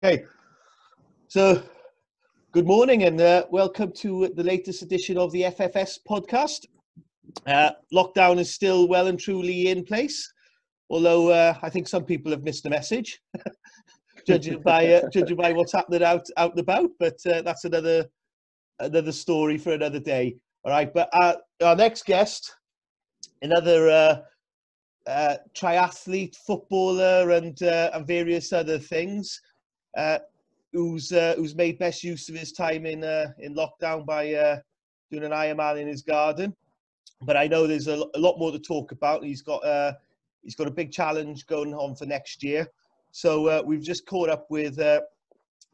Okay, so good morning and welcome to the latest edition of the FFS Podcast. Lockdown is still well and truly in place, although I think some people have missed the message, judging by what's happening out and about. But that's another story for another day. All right, but our next guest, another triathlete, footballer, and various other things. Who's made best use of his time in lockdown by doing an Ironman in his garden. But I know there's a lot more to talk about. He's got a big challenge going on for next year. So we've just caught up with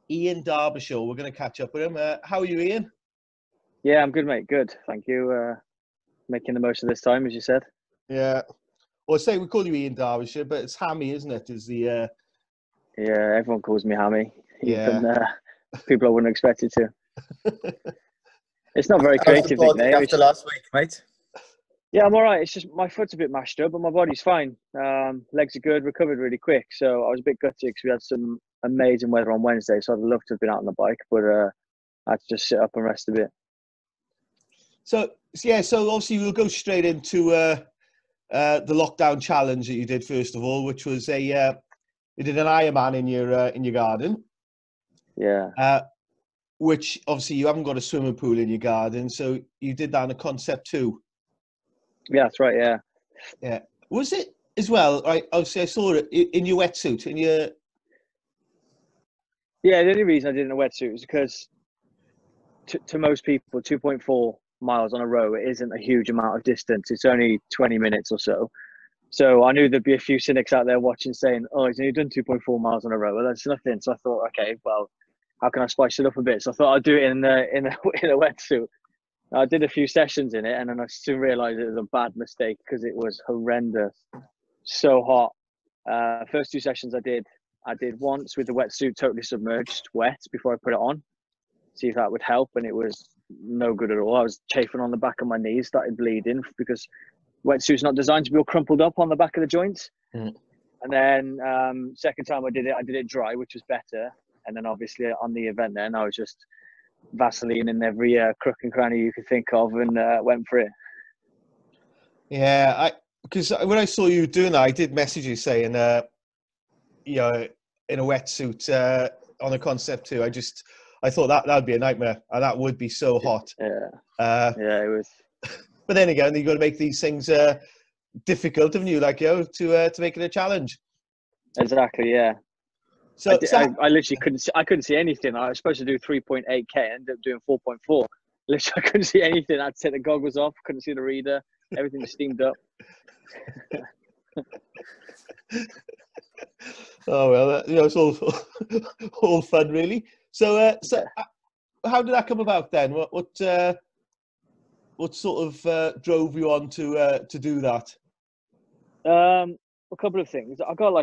Ian Darbyshire. We're going to catch up with him. How are you, Ian? Yeah, I'm good, mate. Good, thank you. Making the most of this time, as you said. Yeah. Well, say we call you Ian Darbyshire, but it's Hammy, isn't it? Yeah, everyone calls me Hammy. Yeah. Even people I wouldn't expect it to. It's not very creative, nickname. After last week, mate. Yeah, I'm all right. It's just my foot's a bit mashed up, but my body's fine. Legs are good, recovered really quick. So I was a bit gutted because we had some amazing weather on Wednesday. So I'd love to have been out on the bike, but I had to just sit up and rest a bit. So obviously we'll go straight into the lockdown challenge that you did first of all, which was you did an Ironman in your garden. Yeah. Which obviously you haven't got a swimming pool in your garden, so you did that on a Concept 2. Yeah, that's right. Yeah. Yeah. Was it as well? Right. Obviously, I saw it in your wetsuit. Yeah. The only reason I did it in a wetsuit was because to most people, 2.4 miles on a row, it isn't a huge amount of distance. It's only 20 minutes or so. So I knew there'd be a few cynics out there watching saying, oh, he's only done 2.4 miles on a row. Well, that's nothing. So I thought, okay, well, how can I spice it up a bit? So I thought I'd do it in a wetsuit. I did a few sessions in it, and then I soon realised it was a bad mistake because it was horrendous. So hot. First two sessions I did once with the wetsuit totally submerged, wet, before I put it on. See if that would help, and it was no good at all. I was chafing on the back of my knees, started bleeding because wetsuit's not designed to be all crumpled up on the back of the joints. And then second time I did it dry, which was better. And then obviously on the event then I was just Vaseline in every crook and cranny you could think of and went for it. Yeah, because when I saw you doing that, I did message you saying, in a wetsuit on a Concept 2. I thought that'd be a nightmare, and that would be so hot. Yeah, it was. But then again, you've got to make these things difficult, haven't you? To make it a challenge. Exactly. Yeah. So I literally couldn't see anything. I was supposed to do 3.8K, ended up doing 4.4. Literally, I couldn't see anything. I had to take the goggles off. Couldn't see the reader. Everything was steamed up. Oh well, it's all fun, really. So how did that come about then? What sort of drove you on to do that? A couple of things. I got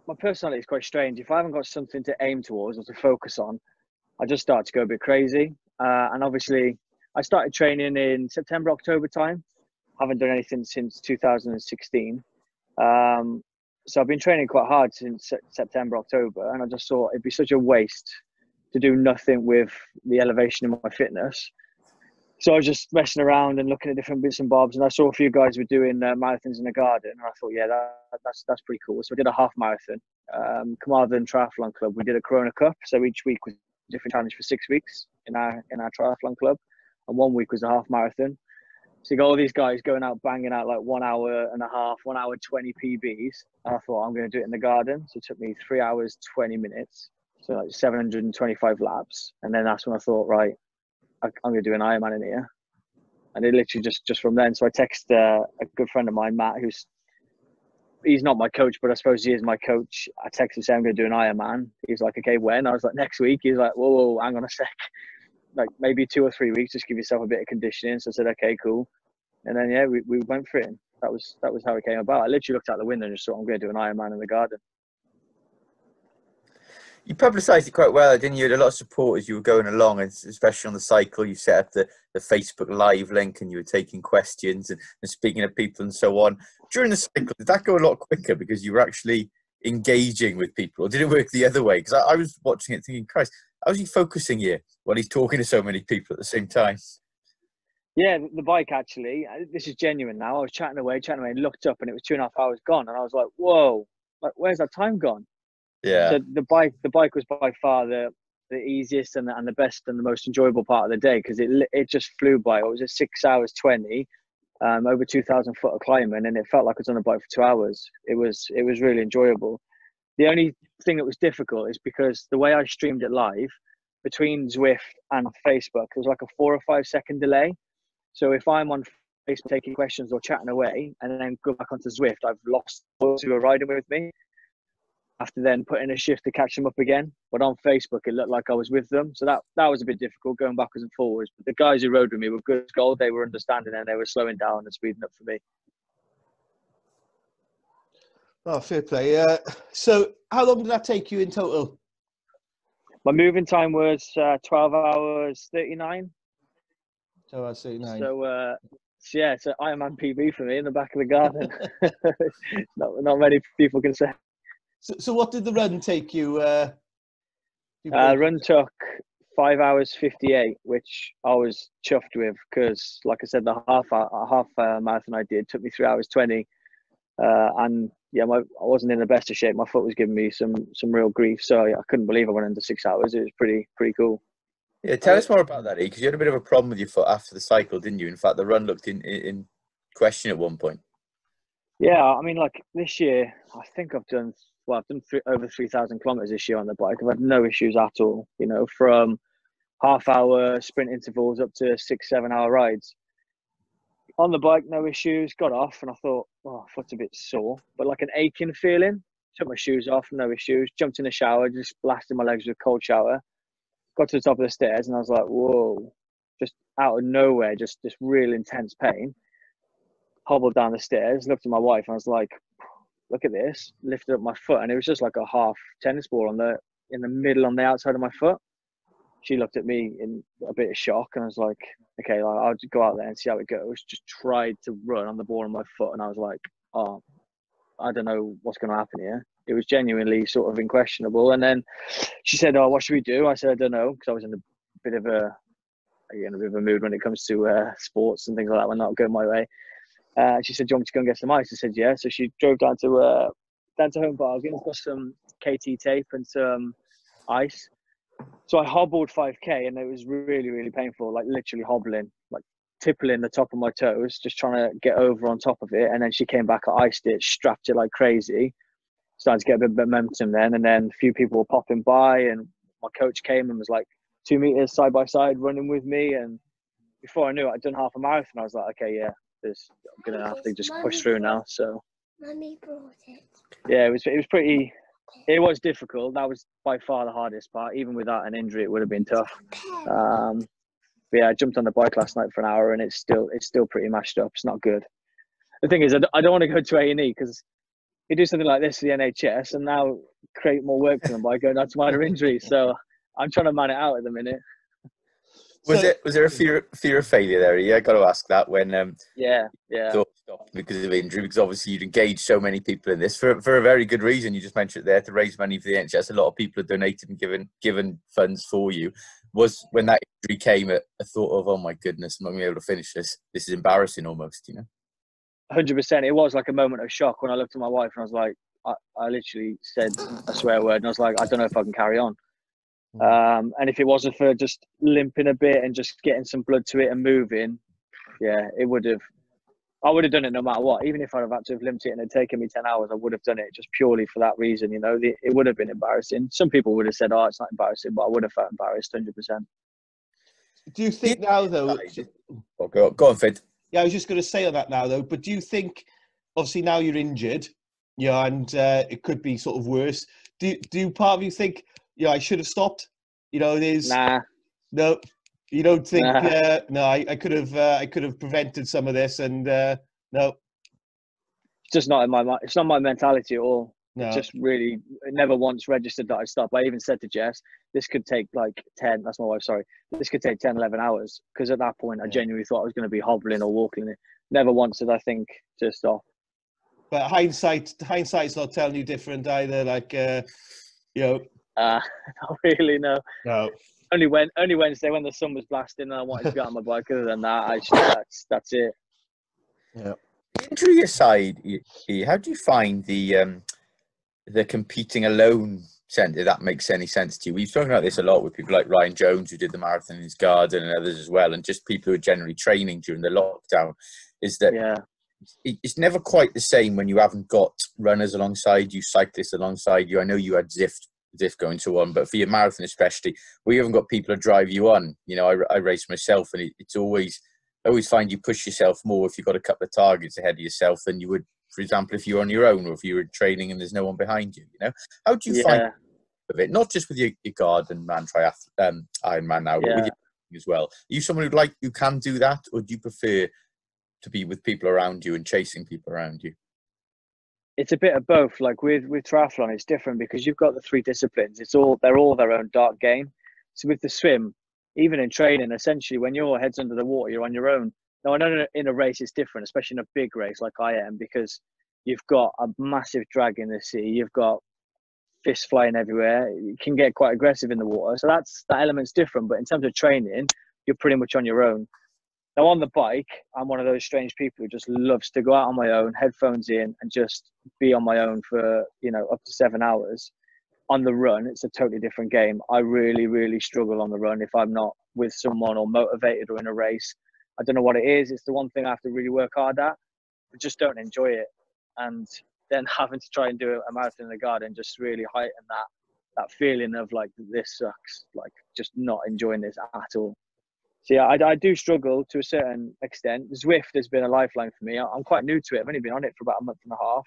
my personality is quite strange. If I haven't got something to aim towards or to focus on, I just start to go a bit crazy. And obviously, I started training in September, October time. Haven't done anything since 2016. So I've been training quite hard since September, October, and I just thought it'd be such a waste to do nothing with the elevation in my fitness. So I was just messing around and looking at different bits and bobs, and I saw a few guys were doing marathons in the garden, and I thought, yeah, that's pretty cool. So I did a half marathon, Carmarthen Triathlon Club. We did a Corona Cup, so each week was a different challenge for 6 weeks in our triathlon club, and 1 week was a half marathon. So you got all these guys going out, banging out like 1 hour and a half, 1 hour 20 PBs. And I thought, I'm going to do it in the garden. So it took me 3 hours, 20 minutes. So like 725 laps. And then that's when I thought, right, I'm going to do an Ironman in here. And it literally just from then. So I texted a good friend of mine, Matt, he's not my coach, but I suppose he is my coach. I texted him saying I'm going to do an Ironman. He was like, okay, when? I was like, next week. He was like, whoa, hang on a sec. Like maybe 2 or 3 weeks, just give yourself a bit of conditioning. So I said, okay, cool. And then, yeah, we went for it. And that was how it came about. I literally looked out the window and just thought, I'm going to do an Ironman in the garden. You publicised it quite well, didn't you? You had a lot of support as you were going along, and especially on the cycle. You set up the Facebook Live link and you were taking questions and speaking to people and so on. During the cycle, did that go a lot quicker because you were actually engaging with people, or did it work the other way? Because I was watching it thinking, Christ, how's he focusing here while he's talking to so many people at the same time? Yeah, the bike actually, this is genuine now. I was chatting away, and looked up and it was 2.5 hours gone. And I was like, whoa, like, where's that time gone? Yeah. So the bike was by far the easiest and the best and the most enjoyable part of the day, because it just flew by. It was 6 hours 20, over 2,000 foot of climbing, and it felt like I was on a bike for 2 hours. It was really enjoyable. The only thing that was difficult is because the way I streamed it live between Zwift and Facebook, there was like a 4 or 5 second delay. So if I'm on Facebook taking questions or chatting away and then go back onto Zwift, I've lost those who are riding with me. After then put in a shift to catch them up again. But on Facebook, it looked like I was with them. So that was a bit difficult going backwards and forwards. But the guys who rode with me were good as gold. They were understanding and they were slowing down and speeding up for me. Oh, fair play. So how long did that take you in total? My moving time was 12 hours 39. 12 hours 39. So yeah, it's an Ironman PB for me in the back of the garden. not many people can say. So what did the run take you? Run took 5 hours 58, which I was chuffed with because, like I said, the half marathon I did took me 3 hours 20, and yeah, I wasn't in the best of shape. My foot was giving me some real grief, so I couldn't believe I went under 6 hours. It was pretty cool. Yeah, tell us more about that, because you had a bit of a problem with your foot after the cycle, didn't you? In fact, the run looked in question at one point. Yeah, I mean, like this year, I think I've done over 3,000 kilometers this year on the bike. I've had no issues at all, you know, from half-hour sprint intervals up to 6-7 hour rides. On the bike, no issues. Got off and I thought, oh, foot's a bit sore, but like an aching feeling. Took my shoes off, no issues. Jumped in the shower, just blasted my legs with a cold shower. Got to the top of the stairs and I was like, whoa, just out of nowhere, just real intense pain. Hobbled down the stairs, looked at my wife and I was like, look at this. Lifted up my foot and it was just like a half tennis ball in the middle on the outside of my foot. She looked at me in a bit of shock and I was like, okay, I'll just go out there and see how it goes. Just tried to run on the ball on my foot and I was like, oh, I don't know what's going to happen here. It was genuinely sort of unquestionable. And then she said, oh, what should we do? I said, I don't know, because I was in a bit of a mood when it comes to sports and things like that when not going my way. She said, do you want me to go and get some ice? I said, yeah. So she drove down to Home Bargains, got some KT tape and some ice. So I hobbled 5K and it was really, really painful, like literally hobbling, like tippling the top of my toes, just trying to get over on top of it. And then she came back, I iced it, strapped it like crazy. Started to get a bit of momentum then. And then a few people were popping by and my coach came and was like 2 meters side by side running with me. And before I knew it, I'd done half a marathon. I was like, okay, yeah, I'm going to have to just push through now. So Mummy brought it. Yeah, it was difficult. That was by far the hardest part. Even without an injury, it would have been tough. But yeah, I jumped on the bike last night for an hour and it's still pretty mashed up. It's not good. The thing is, I don't want to go to A&E because you do something like this for the NHS and now create more work for them by going out to minor injuries. So I'm trying to man it out at the minute. Was there a fear of failure there? Yeah, I got to ask that when yeah stopped because of injury, because obviously you'd engaged so many people in this for a very good reason. You just mentioned it there, to raise money for the NHS. A lot of people have donated and given funds for you. Was when that injury came a thought of, oh my goodness, I'm not going to be able to finish this. This is embarrassing almost, you know? 100%. It was like a moment of shock when I looked at my wife and I was like, I literally said a swear word and I was like, I don't know if I can carry on. And if it wasn't for just limping a bit and just getting some blood to it and moving, yeah, I would have done it no matter what. Even if I'd have had to have limped it and it had taken me 10 hours, I would have done it just purely for that reason. You know, it would have been embarrassing. Some people would have said, oh, it's not embarrassing, but I would have felt embarrassed 100%. Do you think now, though... Oh, go on, Fid. Yeah, I was just going to say on that now, though, but do you think, obviously now you're injured, yeah, and it could be sort of worse. Do part of you think, yeah, I should have stopped? You know, there's... Nah. No, you don't think, Nah. No, I could have prevented some of this and, no. It's just not in my mind. It's not my mentality at all. No. It just really, it never once registered that I stopped. I even said to Jess, this could take like 10, that's my wife, sorry. This could take 10, 11 hours. Because at that point, I genuinely thought I was going to be hobbling or walking. Never once did I think to stop. But hindsight's not telling you different either. Like, Not really, no. No. Only Wednesday when the sun was blasting and I wanted to be out on my bike. Other than that, that's it. Yeah. Injury aside, how do you find the competing alone sense, if that makes any sense to you? We've spoken about this a lot with people like Ryan Jones, who did the marathon in his garden, and others as well, and just people who are generally training during the lockdown, is that it's never quite the same when you haven't got runners alongside you, cyclists alongside you. I know you had Ziff going to one, but for your marathon especially, we haven't got people to drive you on. You know, I race myself, and it's always, I always find you push yourself more if you've got a couple of targets ahead of yourself than you would, for example, if you're on your own or if you were training and there's no one behind you. You know, how do you find of it? Not just with your garden man Ironman now, but with your as well. Are you someone who can do that, or do you prefer to be with people around you and chasing people around you? It's a bit of both. Like with triathlon, it's different because you've got the three disciplines. They're all their own dark game. So with the swim, even in training, essentially when your head's under the water, you're on your own. Now I know in a race it's different, especially in a big race like I am, because you've got a massive drag in the sea. You've got fish flying everywhere. You can get quite aggressive in the water. So that element's different. But in terms of training, you're pretty much on your own. Now on the bike, I'm one of those strange people who just loves to go out on my own, headphones in, and just be on my own for, up to 7 hours. On the run, it's a totally different game. I really, really struggle on the run if I'm not with someone or motivated or in a race. I don't know what it is. It's the one thing I have to really work hard at. I just don't enjoy it. And then having to try and do a marathon in the garden just really heighten that feeling of like, this sucks, like just not enjoying this at all. So yeah, I do struggle to a certain extent. Zwift has been a lifeline for me. I'm quite new to it. I've only been on it for about a month and a half.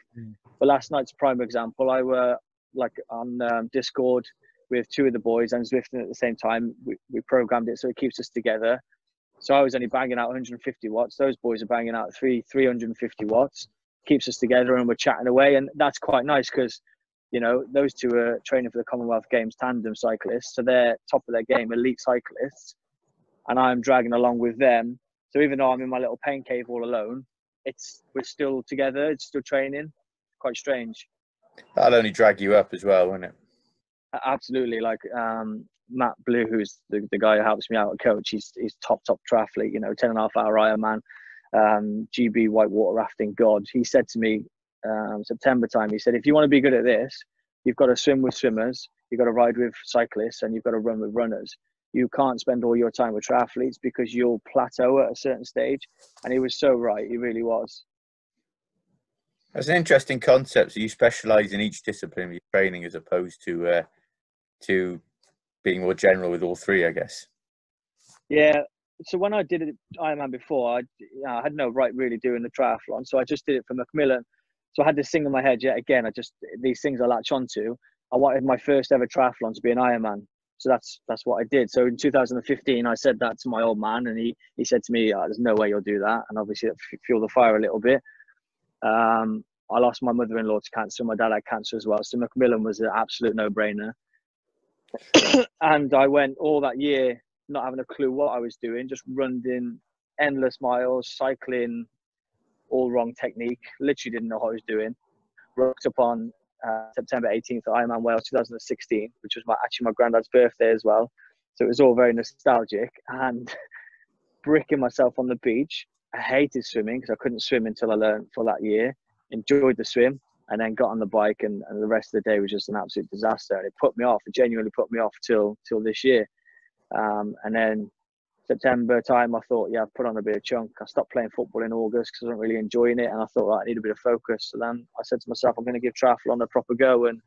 But last night's a prime example. I were like on Discord with two of the boys and Zwifting at the same time. We programmed it so it keeps us together. So I was only banging out 150 watts. Those boys are banging out 350 watts. Keeps us together and we're chatting away. And that's quite nice because, those two are training for the Commonwealth Games tandem cyclists. So they're top of their game, elite cyclists. And I'm dragging along with them. So even though I'm in my little pain cave all alone, we're still together. It's still training. Quite strange. That'll only drag you up as well, won't it? Absolutely. Like Matt Blue, who's the guy who helps me out at coach, he's top triathlete, 10.5 hour Ironman, GB whitewater rafting god. He said to me September time, he said, if you want to be good at this, you've got to swim with swimmers, you've got to ride with cyclists, and you've got to run with runners. You can't spend all your time with triathletes because you'll plateau at a certain stage. And he was so right. He really was. That's an interesting concept. So you specialise in each discipline of your training as opposed to being more general with all three, I guess. Yeah. So when I did Ironman before, I had no right really doing the triathlon. So I just did it for Macmillan. So I had this thing in my head yet again. These things I latch onto. I wanted my first ever triathlon to be an Ironman. So that's what I did. So in 2015, I said that to my old man, and he said to me, "There's no way you'll do that." And obviously, that fueled the fire a little bit. I lost my mother-in-law to cancer. My dad had cancer as well. So Macmillan was an absolute no-brainer. And I went all that year not having a clue what I was doing, just running endless miles, cycling, all wrong technique. Literally didn't know what I was doing. Rocked up on September 18th at Ironman Wales 2016, which was actually my granddad's birthday as well. So it was all very nostalgic, and bricking myself on the beach. I hated swimming because I couldn't swim until I learned for that year. Enjoyed the swim, and then got on the bike, and the rest of the day was just an absolute disaster. And it put me off. It genuinely put me off till this year. And then September time, I thought, yeah, I've put on a bit of chunk. I stopped playing football in August because I wasn't really enjoying it. And I thought, right, I need a bit of focus. So then I said to myself, I'm going to give triathlon a proper go and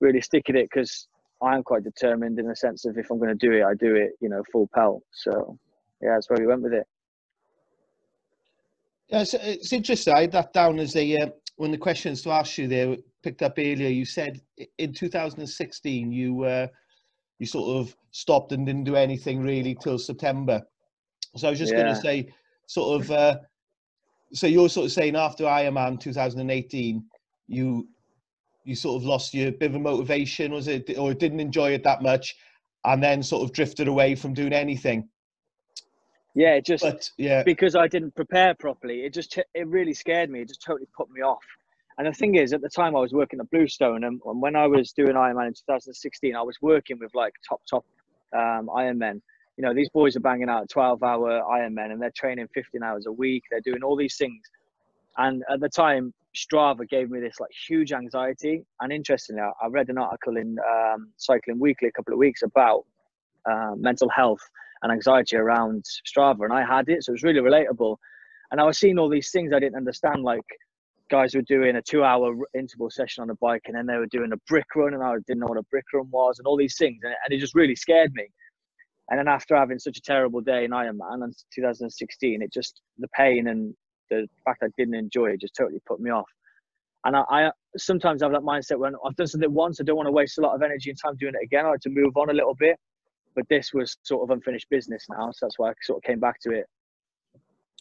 really stick at it, because I am quite determined in the sense of if I'm going to do it, I do it, full pelt. So yeah, that's where we went with it. Yeah, it's interesting. I had that down as one of the questions to ask you there, picked up earlier. You said in 2016 you sort of stopped and didn't do anything really till September. So I was just going to say, so you're sort of saying after Ironman 2018, you sort of lost your bit of motivation, was it, or didn't enjoy it that much, and then sort of drifted away from doing anything? Yeah, because I didn't prepare properly. It really scared me. It just totally put me off. And the thing is, at the time I was working at Bluestone, and when I was doing Ironman in 2016, I was working with like top Ironmen. You know, these boys are banging out 12-hour Ironmen, and they're training 15 hours a week. They're doing all these things. And at the time, Strava gave me this like huge anxiety. And interestingly, I read an article in Cycling Weekly a couple of weeks about mental health and anxiety around Strava, and I had it, so it was really relatable. And I was seeing all these things I didn't understand, like guys were doing a 2-hour interval session on a bike, and then they were doing a brick run, and I didn't know what a brick run was, and all these things, and it just really scared me. And then after having such a terrible day in Ironman in 2016, it just, the pain and the fact I didn't enjoy it just totally put me off. And I sometimes have that mindset when I've done something once, I don't want to waste a lot of energy and time doing it again. I like to move on a little bit. But this was sort of unfinished business now, so that's why I sort of came back to it.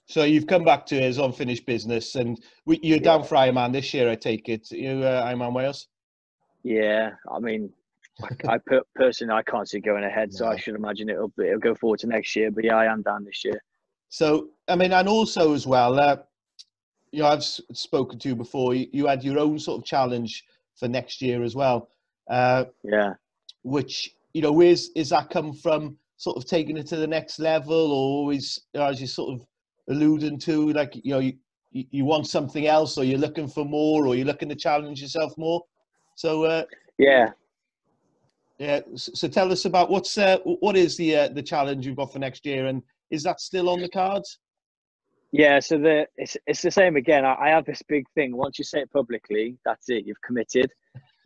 So you've come back to it as unfinished business, and you're down for Ironman this year, I take it. You Ironman Wales? Yeah, I mean, personally, I can't see going ahead, so I should imagine it'll go forward to next year. But yeah, I am down this year. So, I mean, and also as well, you know, I've spoken to you before. You had your own sort of challenge for next year as well. Yeah. Which, you know, is that come from sort of taking it to the next level, or is, as you sort of alluding to, like, you know, you want something else, or you're looking for more, or you're looking to challenge yourself more? So yeah. So tell us about what is the challenge you've got for next year, and is that still on the cards? Yeah, so it's the same again. I have this big thing. Once you say it publicly, that's it. You've committed.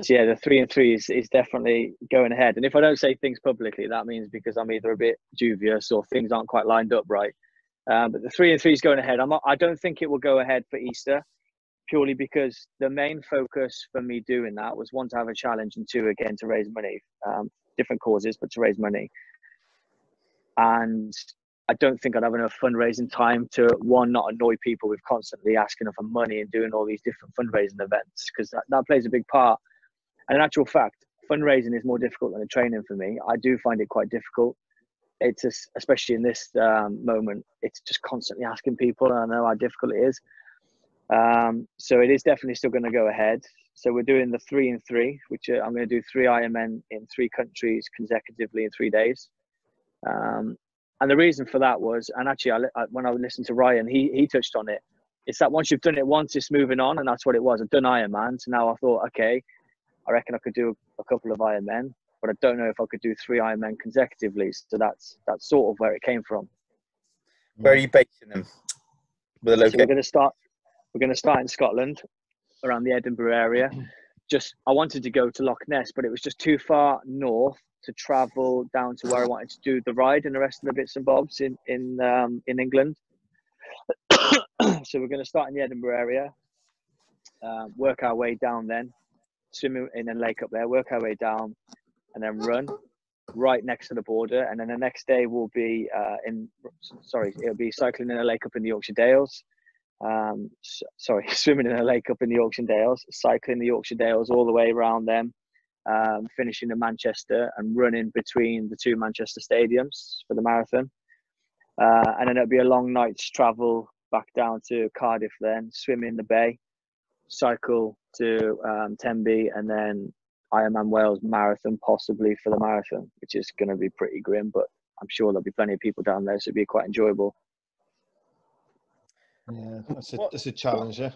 So yeah, the 3 and 3 is definitely going ahead. And if I don't say things publicly, that means because I'm either a bit dubious or things aren't quite lined up right. But the 3 and 3 is going ahead. I don't think it will go ahead for Easter, purely because the main focus for me doing that was, 1, to have a challenge, and 2, again, to raise money. Different causes, but to raise money. And I don't think I'd have enough fundraising time to, 1, not annoy people with constantly asking them for money and doing all these different fundraising events, because that plays a big part. And in actual fact, fundraising is more difficult than the training for me. I do find it quite difficult. It's especially in this moment, it's just constantly asking people, and I know how difficult it is. So it is definitely still going to go ahead. So we're doing the 3 and 3, which I'm going to do 3 Ironmen in 3 countries consecutively in 3 days. And the reason for that was, and actually when I listened to Ryan, he touched on it. It's that once you've done it once, it's moving on, and that's what it was. I've done Ironman, so now I thought, okay, I reckon I could do a couple of Ironmen, but I don't know if I could do 3 Ironmen consecutively. So that's sort of where it came from. Where are you basing them? So we're going to start in Scotland, around the Edinburgh area. I wanted to go to Loch Ness, but it was just too far north to travel down to where I wanted to do the ride and the rest of the bits and bobs in England. So we're going to start in the Edinburgh area, work our way down, then swim in a lake up there, work our way down, and then run right next to the border. And then the next day will be it'll be cycling in a lake up in the Yorkshire Dales. Swimming in a lake up in the Yorkshire Dales, cycling the Yorkshire Dales all the way around them, finishing in Manchester and running between the 2 Manchester stadiums for the marathon. And then it'll be a long night's travel back down to Cardiff, then swim in the bay, cycle to Tenby, and then Ironman Wales marathon, possibly for the marathon, which is going to be pretty grim, but I'm sure there'll be plenty of people down there, so it'll be quite enjoyable. Yeah, that's a challenge, yeah.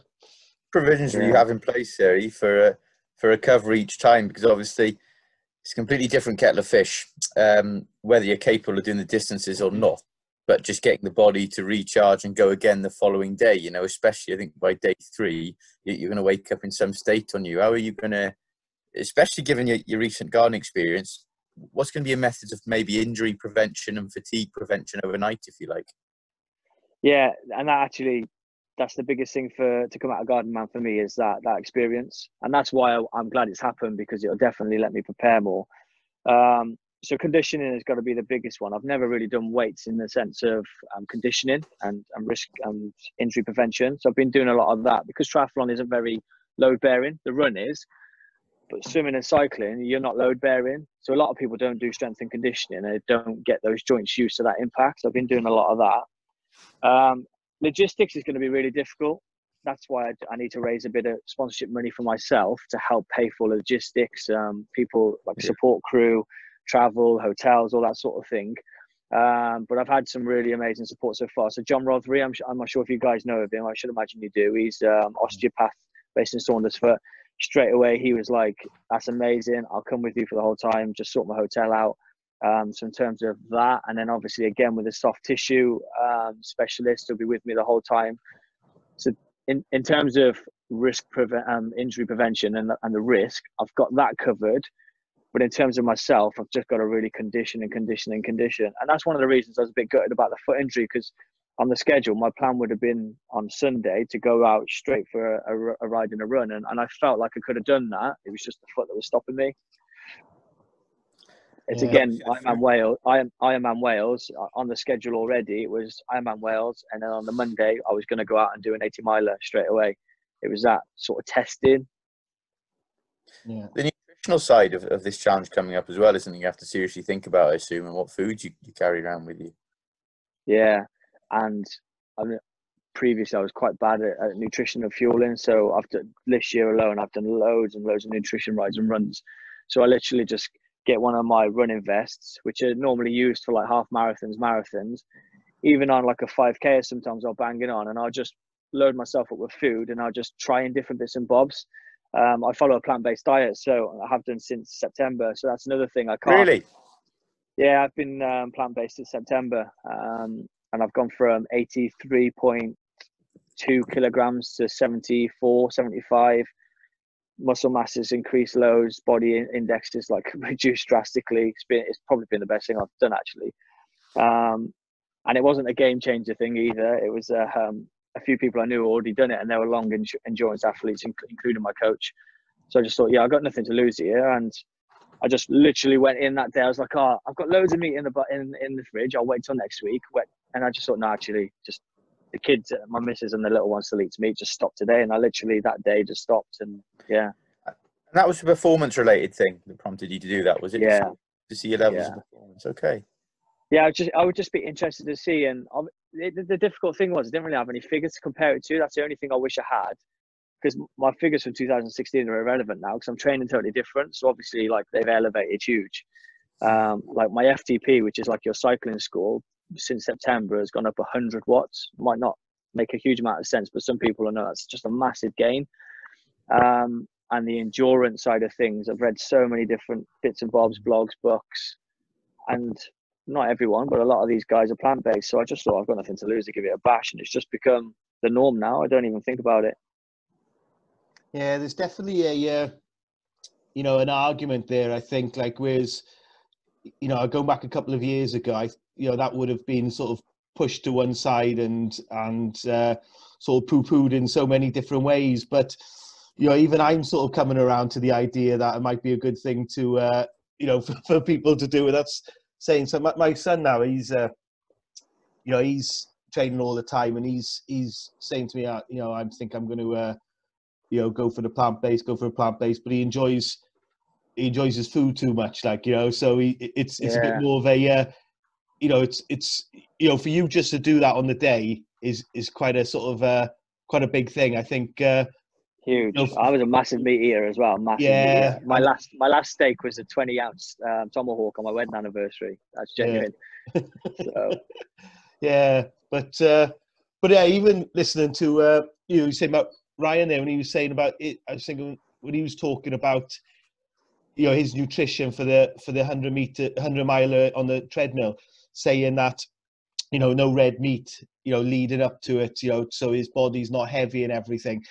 Provisions will you have in place, Siri, for recovery each time? Because obviously it's a completely different kettle of fish, whether you're capable of doing the distances or not. But just getting the body to recharge and go again the following day, you know, especially I think by day 3, you're going to wake up in some state on you. How are you going to, especially given your recent gardening experience, what's going to be a method of maybe injury prevention and fatigue prevention overnight, if you like? Yeah, and that's the biggest thing to come out of Garden Man for me, is that experience. And that's why I'm glad it's happened, because it'll definitely let me prepare more. So conditioning has got to be the biggest one. I've never really done weights in the sense of conditioning and risk and injury prevention. So I've been doing a lot of that, because triathlon isn't very load bearing. The run is, but swimming and cycling, you're not load bearing. So a lot of people don't do strength and conditioning, and they don't get those joints used to that impact. So I've been doing a lot of that. Logistics is going to be really difficult. that's why I need to raise a bit of sponsorship money for myself to help pay for logistics, people like support crew, travel, hotels, all that sort of thing. But I've had some really amazing support so far. So John Rothery, I'm not sure if you guys know of him. I should imagine you do. He's osteopath based in Saundersfoot. Straight away, he was like, that's amazing. I'll come with you for the whole time. Just sort my hotel out. So in terms of that, and then obviously again with the soft tissue specialist, who'll be with me the whole time. So in terms of injury prevention and the risk, I've got that covered. But in terms of myself, I've just got to really condition. And that's one of the reasons I was a bit gutted about the foot injury, because on the schedule, my plan would have been on Sunday to go out straight for a ride and a run. And I felt like I could have done that. It was just the foot that was stopping me. It's again, Ironman Wales on the schedule already. It was Ironman Wales. And then on the Monday, I was going to go out and do an 80 miler straight away. It was that sort of testing. Yeah. The nutritional side of this challenge coming up as well, isn't it? You have to seriously think about, I assume, and what foods you carry around with you. Yeah. And previously I was quite bad at nutrition and fueling. So this year alone, I've done loads and loads of nutrition rides and runs. So I literally just get one of my running vests, which are normally used for like half marathons. Even on like a 5K, sometimes I'll bang it on and I'll just load myself up with food and I'll just try in different bits and bobs. I follow a plant-based diet, so I have done since September. So that's another thing I can't. Really? Yeah, I've been plant-based since September. And I've gone from 83.2 kilograms to 74, 75. Muscle mass has increased loads. Body index is like reduced drastically. It's probably been the best thing I've done, actually. And it wasn't a game changer thing either. It was a few people I knew already done it, and they were long endurance athletes, including my coach. So I just thought, yeah, I've got nothing to lose here. And I just literally went in that day. I was like, oh, I've got loads of meat in the fridge. I'll wait till next week. And I just thought, no, actually, just the kids, my missus and the little ones still eat meat, just stop today. And I literally that day just stopped. And yeah. And that was a performance related thing that prompted you to do that, was it? Yeah. To see your levels of performance. Okay. Yeah, I would just be interested to see. And the difficult thing was I didn't really have any figures to compare it to. That's the only thing I wish I had, because my figures from 2016 are irrelevant now because I'm training totally different. So obviously, like, they've elevated huge. Like my FTP, which is like your cycling score, since September has gone up 100 watts. Might not make a huge amount of sense, but some people know that's just a massive gain. And the endurance side of things, I've read so many different bits and bobs, blogs, books, and not everyone, but a lot of these guys are plant-based. So I just thought, I've got nothing to lose to give it a bash. And it's just become the norm now. I don't even think about it. Yeah, there's definitely an argument there. I think, like, whereas, going back a couple of years ago, that would have been sort of pushed to one side and sort of poo-pooed in so many different ways. But, even I'm sort of coming around to the idea that it might be a good thing to, for people to do. And that's saying, so my son now, he's training all the time, and he's saying to me, I think I'm going to, go for the plant-based, but he enjoys his food too much, like, so it's a bit more of a, it's for you just to do that on the day is quite a sort of quite a big thing, I think. Huge. I was a massive meat eater as well. Massive meat eater. My last steak was a 20-ounce tomahawk on my wedding anniversary. That's genuine. So. Yeah, but yeah, even listening to you say about Ryan there when he was saying about it, I was thinking when he was talking about his nutrition for the 100 miler on the treadmill, saying that no red meat leading up to it, so his body's not heavy and everything.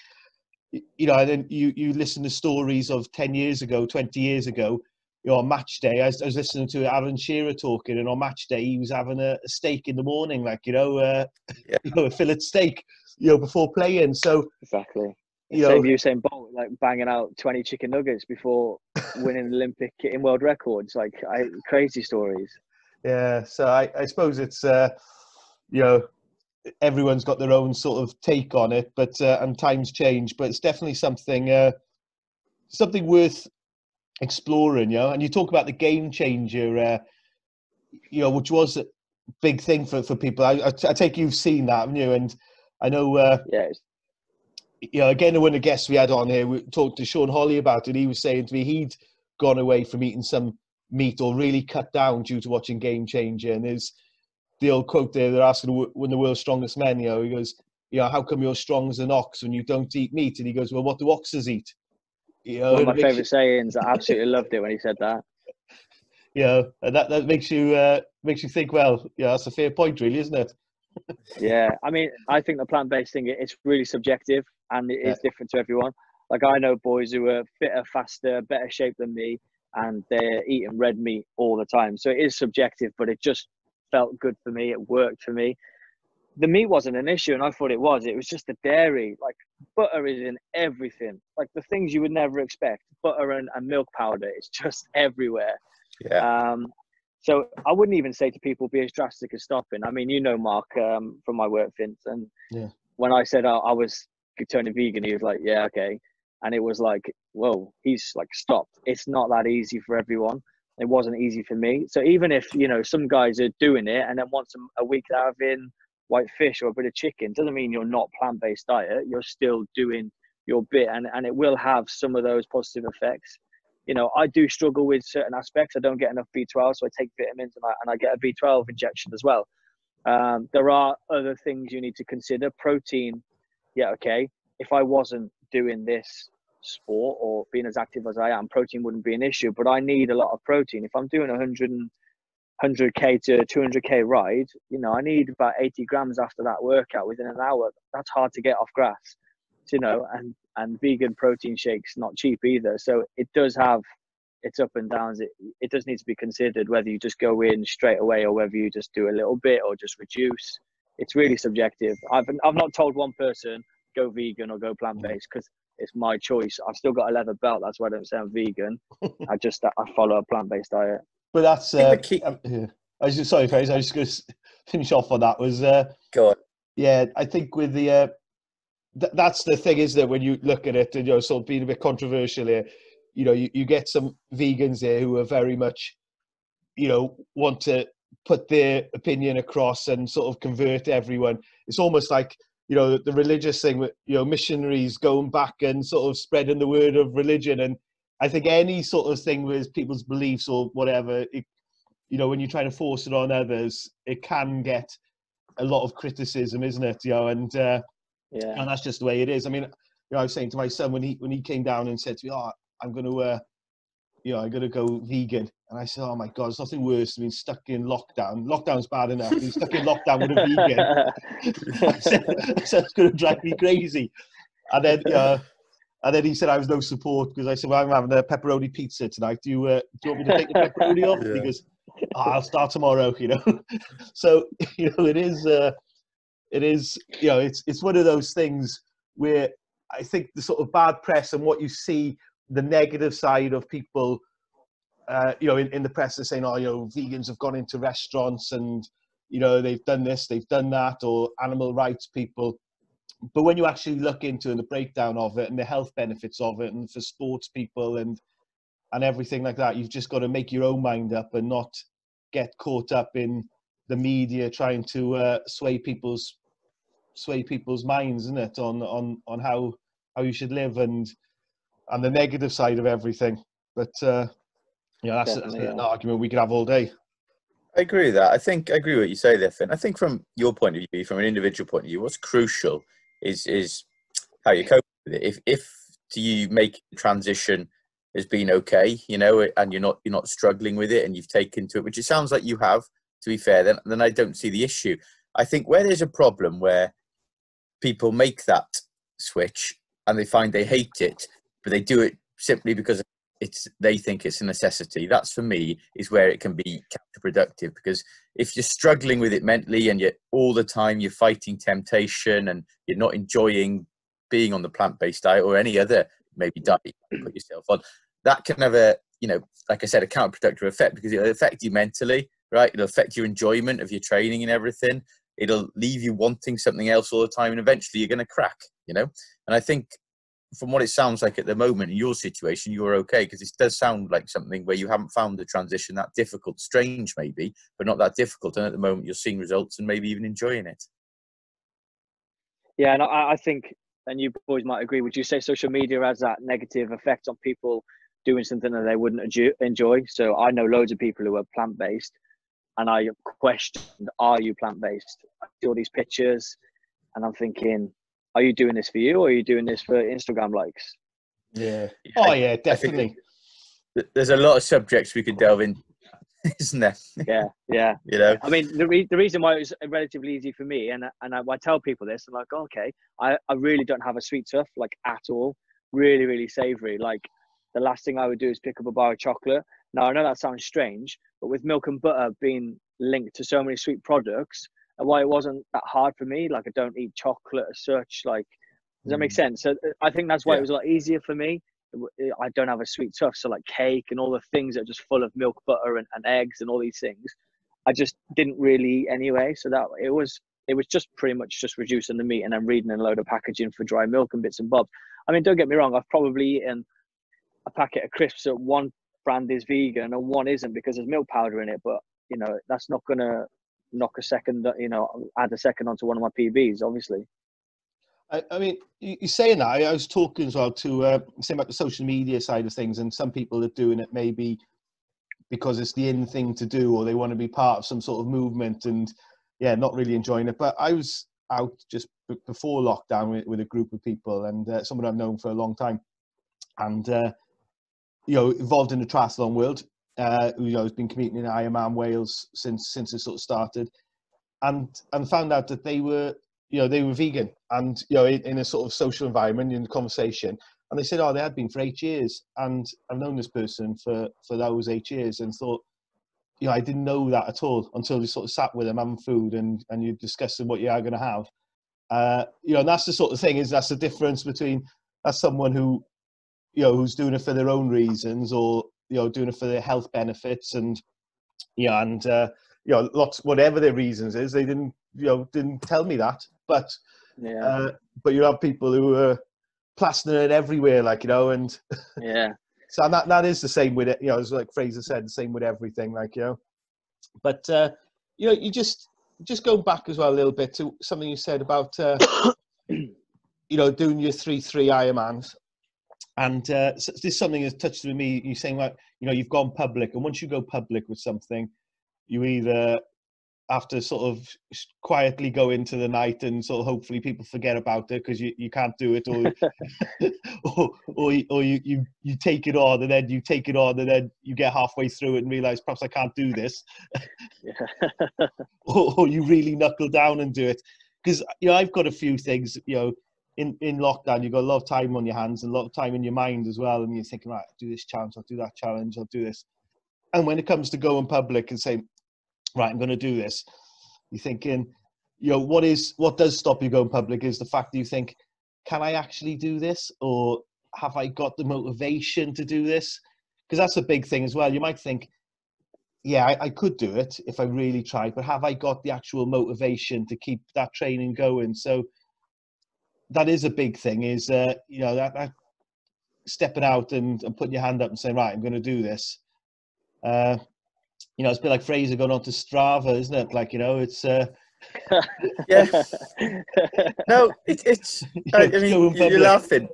And then you listen to stories of 10 years ago, 20 years ago, on match day. I was listening to Alan Shearer talking, and on match day he was having a steak in the morning, like, a fillet steak, before playing. So exactly. Same Usain Bolt, like, banging out 20 chicken nuggets before winning an Olympic in world records. Like, crazy stories. Yeah. So I suppose it's everyone's got their own sort of take on it, but and times change, but it's definitely something worth exploring, and you talk about the game changer, which was a big thing for people. I take you've seen that, haven't you? And I know again, one of the guests we had on here, we talked to Sean Holly about it. He was saying to me he'd gone away from eating some meat or really cut down due to watching Game Changer. And there's the old quote there, they're asking when the world's strongest men, he goes, how come you're strong as an ox when you don't eat meat? And he goes, well, what do oxes eat? One of my favourite sayings. I absolutely loved it when he said that. And that makes you think, well, that's a fair point, really, isn't it? Yeah, I mean, I think the plant-based thing, it's really subjective and it is different to everyone. Like, I know boys who are fitter, faster, better shape than me, and they're eating red meat all the time. So it is subjective, but it just felt good for me. It worked for me. The meat wasn't an issue, and I thought it was. It was just the dairy. Like, butter is in everything. Like, the things you would never expect. Butter and milk powder, it's just everywhere. Yeah. So I wouldn't even say to people, be as drastic as stopping. I mean, Mark, from my work, Vince, and when I said I was turning vegan, he was like, yeah, okay. And it was like, whoa, he's like, stopped. It's not that easy for everyone. It wasn't easy for me. So even if, some guys are doing it and then once a week they're having white fish or a bit of chicken, doesn't mean you're not plant-based diet. You're still doing your bit, and it will have some of those positive effects. I do struggle with certain aspects. I don't get enough B12, so I take vitamins and I get a B12 injection as well. There are other things you need to consider. Protein, yeah, okay. If I wasn't doing this sport or being as active as I am, protein wouldn't be an issue, but I need a lot of protein. If I'm doing 100k to 200k ride, I need about 80 grams after that workout within an hour. That's hard to get off grass, and vegan protein shakes not cheap either. So it does have its up and downs. It does need to be considered whether you just go in straight away or whether you just do a little bit or just reduce. It's really subjective. I've not told one person go vegan or go plant-based because it's my choice. I've still got a leather belt. That's why I don't say I'm vegan. I follow a plant-based diet. But that's sorry, Fraser. I was just going to finish off on that. Go on. Yeah, I think with the that's the thing, isn't it? When you look at it, and sort of being a bit controversial here, you get some vegans there who are very much, want to put their opinion across and sort of convert everyone. It's almost like the religious thing with missionaries going back and sort of spreading the word of religion. And I think any sort of thing with people's beliefs or whatever, when you're trying to force it on others, it can get a lot of criticism, isn't it? And that's just the way it is. I mean, I was saying to my son when he came down and said to me, I'm going to go vegan. And I said, oh my God, it's nothing worse than being stuck in lockdown. Lockdown's bad enough. Being stuck in lockdown with a vegan. I said it's going to drive me crazy. And then he said I was no support because I said, well, I'm having a pepperoni pizza tonight. Do you want me to take the pepperoni off? Yeah. He goes, I'll start tomorrow, So, it is, it's one of those things where I think the sort of bad press and what you see, the negative side of people, in the press, they're saying, vegans have gone into restaurants and, they've done this, they've done that, or animal rights people. But when you actually look into the breakdown of it and the health benefits of it, and for sports people and everything like that, you've just got to make your own mind up and not get caught up in the media trying to sway people's minds, isn't it, on how you should live and the negative side of everything. But that's an argument we could have all day. I agree with that. I agree with what you say there, Finn. I think from your point of view, from an individual point of view, what's crucial is how you cope with it. If you make the transition has been okay, and you're not struggling with it and you've taken to it, which it sounds like you have, to be fair, then I don't see the issue. I think where there's a problem where people make that switch and they find they hate it, but they do it simply because they think it's a necessity. That's, for me, is where it can be counterproductive, because if you're struggling with it mentally and you're all the time you're fighting temptation and you're not enjoying being on the plant-based diet or any other maybe diet you put yourself on, that can have a, like I said, a counterproductive effect, because it'll affect you mentally, right? It'll affect your enjoyment of your training and everything. It'll leave you wanting something else all the time, and eventually you're going to crack, And I think from what it sounds like at the moment in your situation, you're okay, because it does sound like something where you haven't found the transition that difficult. Strange maybe, but not that difficult. And at the moment you're seeing results and maybe even enjoying it. Yeah, and I think and you boys might agree, would you say social media has that negative effect on people doing something that they wouldn't enjoy? So I know loads of people who are plant-based, and I questioned, are you plant-based? I see all these pictures and I'm thinking, are you doing this for you, or are you doing this for Instagram likes? Yeah. Oh yeah, definitely. There's a lot of subjects we could delve in, isn't there? Yeah. You know, I mean, the reason why it was relatively easy for me, and I tell people this, I'm like, okay, I really don't have a sweet tooth, like, at all. Really, really savoury. Like, the last thing I would do is pick up a bar of chocolate. Now, I know that sounds strange, but with milk and butter being linked to so many sweet products, and why it wasn't that hard for me, like, I don't eat chocolate as such, like, does that make sense? So I think that's why it was a lot easier for me. I don't have a sweet tooth, so like cake and all the things that are just full of milk, butter, and eggs and all these things, I just didn't really eat anyway. So that it was just pretty much just reducing the meat and then reading a load of packaging for dry milk and bits and bobs. I mean, don't get me wrong, I've probably eaten a packet of crisps that one brand is vegan and one isn't because there's milk powder in it, but you know, that's not gonna knock a second, you know, add a second onto one of my PBs, obviously. I mean, you're saying that. I was talking as well to saying about the social media side of things, and some people are doing it maybe because it's the in thing to do, or they want to be part of some sort of movement, and not really enjoying it. But I was out just before lockdown with a group of people, and someone I've known for a long time, and involved in the triathlon world. Who has been competing in Ironman Wales since it sort of started, and found out that they were vegan, and in a sort of social environment, in the conversation, and they said, they had been for 8 years, and I've known this person for those 8 years, and thought, I didn't know that at all until we sort of sat with them having food, and you're discussing what you are going to have. And that's the sort of thing, that's the difference between that's someone who who's doing it for their own reasons, or doing it for their health benefits, and lots, whatever their reasons is. They didn't tell me that, but you have people who are plastering it everywhere, and so that is the same with it, as like Fraser said, the same with everything, but you just go back as well a little bit to something you said about doing your 3 Ironmans. And so this is something that's touched with me. You're saying, like, you've gone public, and once you go public with something, you either have to sort of quietly go into the night and sort of hopefully people forget about it because you can't do it, or you take it on, and then you take it on, and then you get halfway through it and realize perhaps I can't do this, or you really knuckle down and do it. Because I've got a few things, in lockdown, you've got a lot of time on your hands and a lot of time in your mind as well, and you're thinking, right, I'll do this challenge, I'll do that challenge, I'll do this. And when it comes to going public and saying, right, I'm going to do this, you're thinking, what does stop you going public is the fact that you think, can I actually do this, or have I got the motivation to do this? Because that's a big thing as well. You might think, I could do it if I really tried, but have I got the actual motivation to keep that training going? So that is a big thing, is that stepping out and putting your hand up and saying, right, I'm going to do this. It's a bit like Fraser going on to Strava, isn't it? Like, it's no, it's I mean, you're laughing,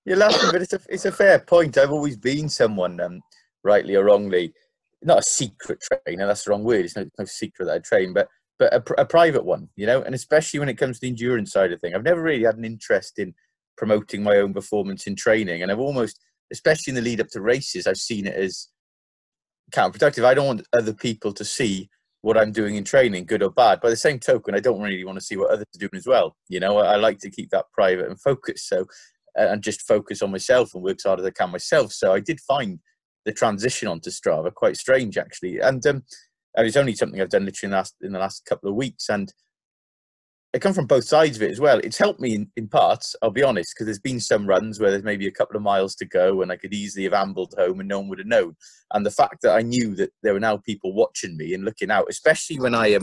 but it's a fair point. I've always been someone, rightly or wrongly, not a secret trainer, that's the wrong word, it's no secret that I train, but a private one, and especially when it comes to the endurance side of things. I've never really had an interest in promoting my own performance in training, and I've almost, especially in the lead up to races, I've seen it as counterproductive. I don't want other people to see what I'm doing in training, good or bad. By the same token, I don't really want to see what others are doing as well. I like to keep that private and focused, and just focus on myself and work as hard as I can myself. So I did find the transition onto Strava quite strange, actually, and it's only something I've done literally in the last couple of weeks, and I come from both sides of it as well. It's helped me in parts, I'll be honest, because there's been some runs where there's maybe a couple of miles to go and I could easily have ambled home and no one would have known. And the fact that I knew that there were now people watching me and looking out, especially when I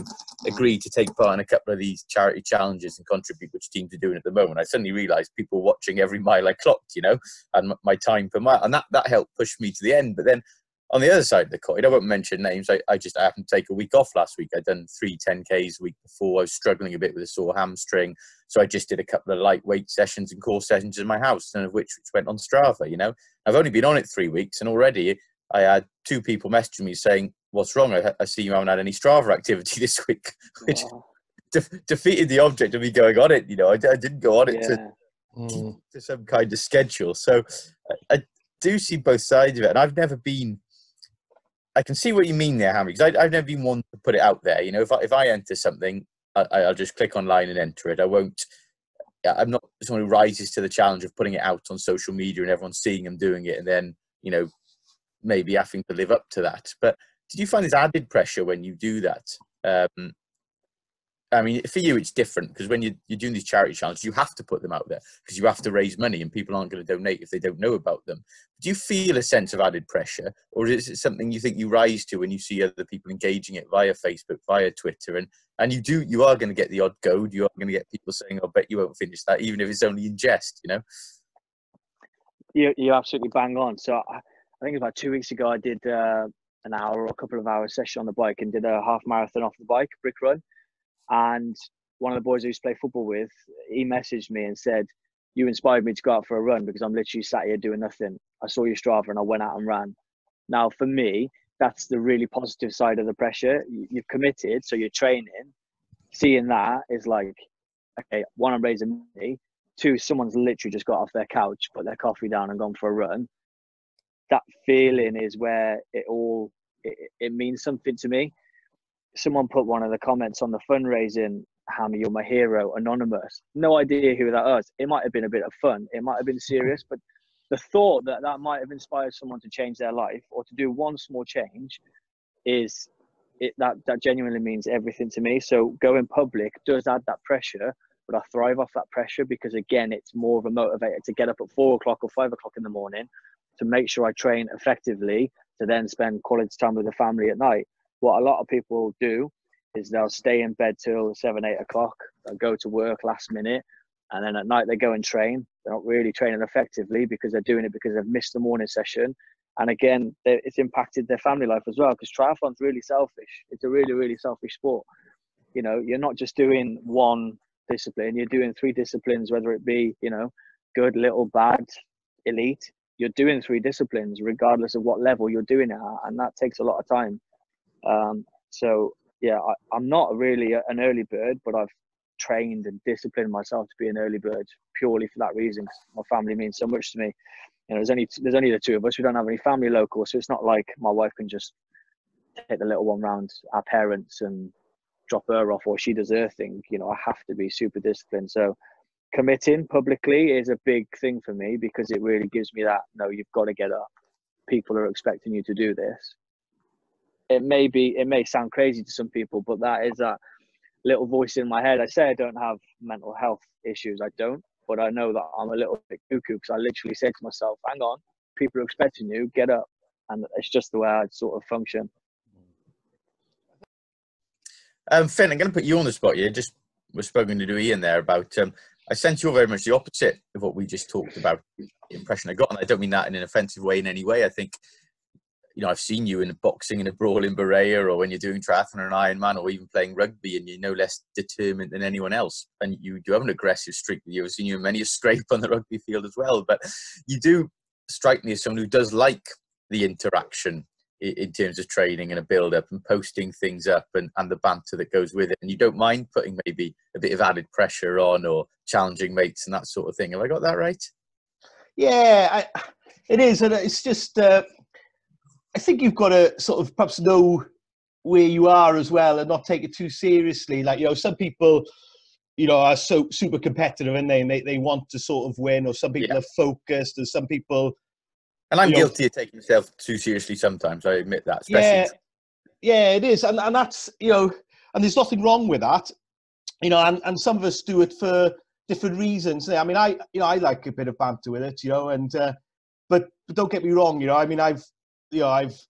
agreed to take part in a couple of these charity challenges and contribute, which teams are doing at the moment, I suddenly realised people were watching every mile I clocked, and my time per mile. And that helped push me to the end. But then on the other side of the coin, I won't mention names. I happened to take a week off last week. I'd done 3 10Ks a week before. I was struggling a bit with a sore hamstring. So I just did a couple of lightweight sessions and core sessions in my house, none of which went on Strava, you know. I've only been on it 3 weeks, and already I had 2 people messaging me saying, "What's wrong? I see you haven't had any Strava activity this week," which defeated the object of me going on it. You know, I didn't go on it to some kind of schedule. So I do see both sides of it, and I've never been. I can see what you mean there, Hammy, because I've never been one to put it out there. You know, if I enter something, I'll just click online and enter it. I'm not someone who rises to the challenge of putting it out on social media and everyone seeing them doing it, and then, you know, maybe having to live up to that. But did you find this added pressure when you do that? I mean, for you, it's different because when you're doing these charity challenges, you have to put them out there because you have to raise money and people aren't going to donate if they don't know about them. Do you feel a sense of added pressure, or is it something you think you rise to when you see other people engaging it via Facebook, via Twitter, and you are going to get the odd goad, you are going to get people saying, "I bet you won't finish that," even if it's only in jest, you know? You're absolutely bang on. So I think about 2 weeks ago, I did an hour or a couple of hours session on the bike and did a half marathon off the bike, brick run. And one of the boys I used to play football with, he messaged me and said, "You inspired me to go out for a run because I'm literally sat here doing nothing. I saw your Strava and I went out and ran." Now, for me, that's the really positive side of the pressure. You've committed, so you're training. Seeing that is like, okay, 1, I'm raising money. 2, someone's literally just got off their couch, put their coffee down and gone for a run. That feeling is where it means something to me. Someone put one of the comments on the fundraising, "Hammy, you're my hero," anonymous. No idea who that was. It might have been a bit of fun. It might have been serious, but the thought that that might have inspired someone to change their life or to do one small change that genuinely means everything to me. So going public does add that pressure, but I thrive off that pressure because, again, it's more of a motivator to get up at 4 o'clock or 5 o'clock in the morning to make sure I train effectively, to then spend quality time with the family at night. What a lot of people do is they'll stay in bed till 7, 8 o'clock, they'll go to work last minute, and then at night they go and train. They're not really training effectively because they're doing it because they've missed the morning session. And again, it's impacted their family life as well, because triathlon's really selfish. It's a really, really selfish sport. You know, you're not just doing one discipline, you're doing 3 disciplines, whether it be, you know, good, little, bad, elite. You're doing 3 disciplines regardless of what level you're doing it at, and that takes a lot of time. So yeah, I'm not really an early bird, but I've trained and disciplined myself to be an early bird purely for that reason. My family means so much to me. You know, there's only the 2 of us. We don't have any family local, so it's not like my wife can just take the little one round our parents and drop her off, or she does her thing. You know, I have to be super disciplined. So committing publicly is a big thing for me because it really gives me that, no, you've got to get up. People are expecting you to do this. It may sound crazy to some people, but that is that little voice in my head. I say I don't have mental health issues. I don't, but I know that I'm a little bit cuckoo because I literally say to myself, "Hang on, people are expecting you, get up." And it's just the way I sort of function. Finn, I'm going to put you on the spot here. We're spoken to Ian there about, I sense you're very much the opposite of what we just talked about, the impression I got. And I don't mean that in an offensive way in any way. I think, you know, I've seen you in boxing in a brawl in Berea, or when you're doing triathlon or an Ironman, or even playing rugby, and you're no less determined than anyone else. And you do have an aggressive streak with you. I've seen you in many a scrape on the rugby field as well. But you do strike me as someone who does like the interaction in terms of training and a build-up and posting things up and the banter that goes with it. And you don't mind putting maybe a bit of added pressure on or challenging mates and that sort of thing. Have I got that right? Yeah, it is. And it's just... I think you've got to sort of perhaps know where you are as well and not take it too seriously. Like, you know, some people, you know, are so super competitive and they want to sort of win, or some people are focused, and some people... And I'm guilty of taking myself too seriously sometimes. I admit that. Yeah, it is. And that's, you know, and there's nothing wrong with that. You know, and some of us do it for different reasons. I mean, I like a bit of banter with it, you know, and but don't get me wrong, you know, I mean, I've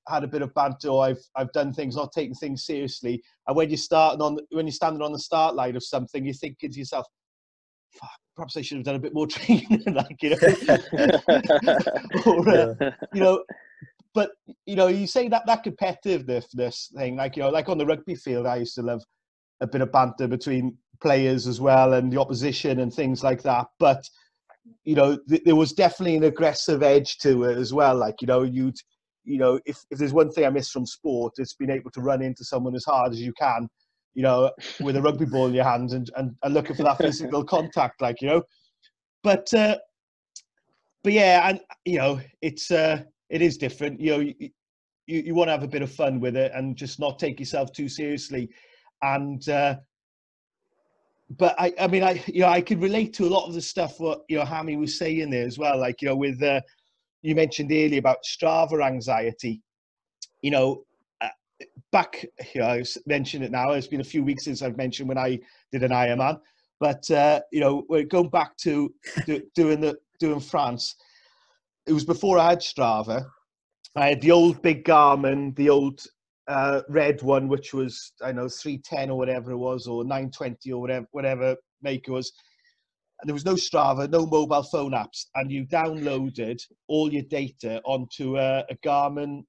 had a bit of banter, or I've done things, not taking things seriously. And when you're standing on the start line of something, you're thinking to yourself, "Fuck, perhaps I should have done a bit more training," like, you know, or you know. but you say that competitiveness thing, like like on the rugby field, I used to love a bit of banter between players as well and the opposition and things like that. But there was definitely an aggressive edge to it as well. Like if there's one thing I miss from sport, it's being able to run into someone as hard as you can, with a rugby ball in your hands and looking for that physical contact, like But yeah, and it is different. You want to have a bit of fun with it and just not take yourself too seriously. And but I could relate to a lot of the stuff what Hammy was saying there as well. Like with you mentioned earlier about Strava anxiety. Back I mentioned it now. It's been a few weeks since I've mentioned when I did an Ironman. But we're going back to doing France. It was before I had Strava. I had the old big Garmin, the old red one, which was 310 or whatever it was, or 920 or whatever make it was. And there was no Strava, no mobile phone apps, and you downloaded all your data onto a Garmin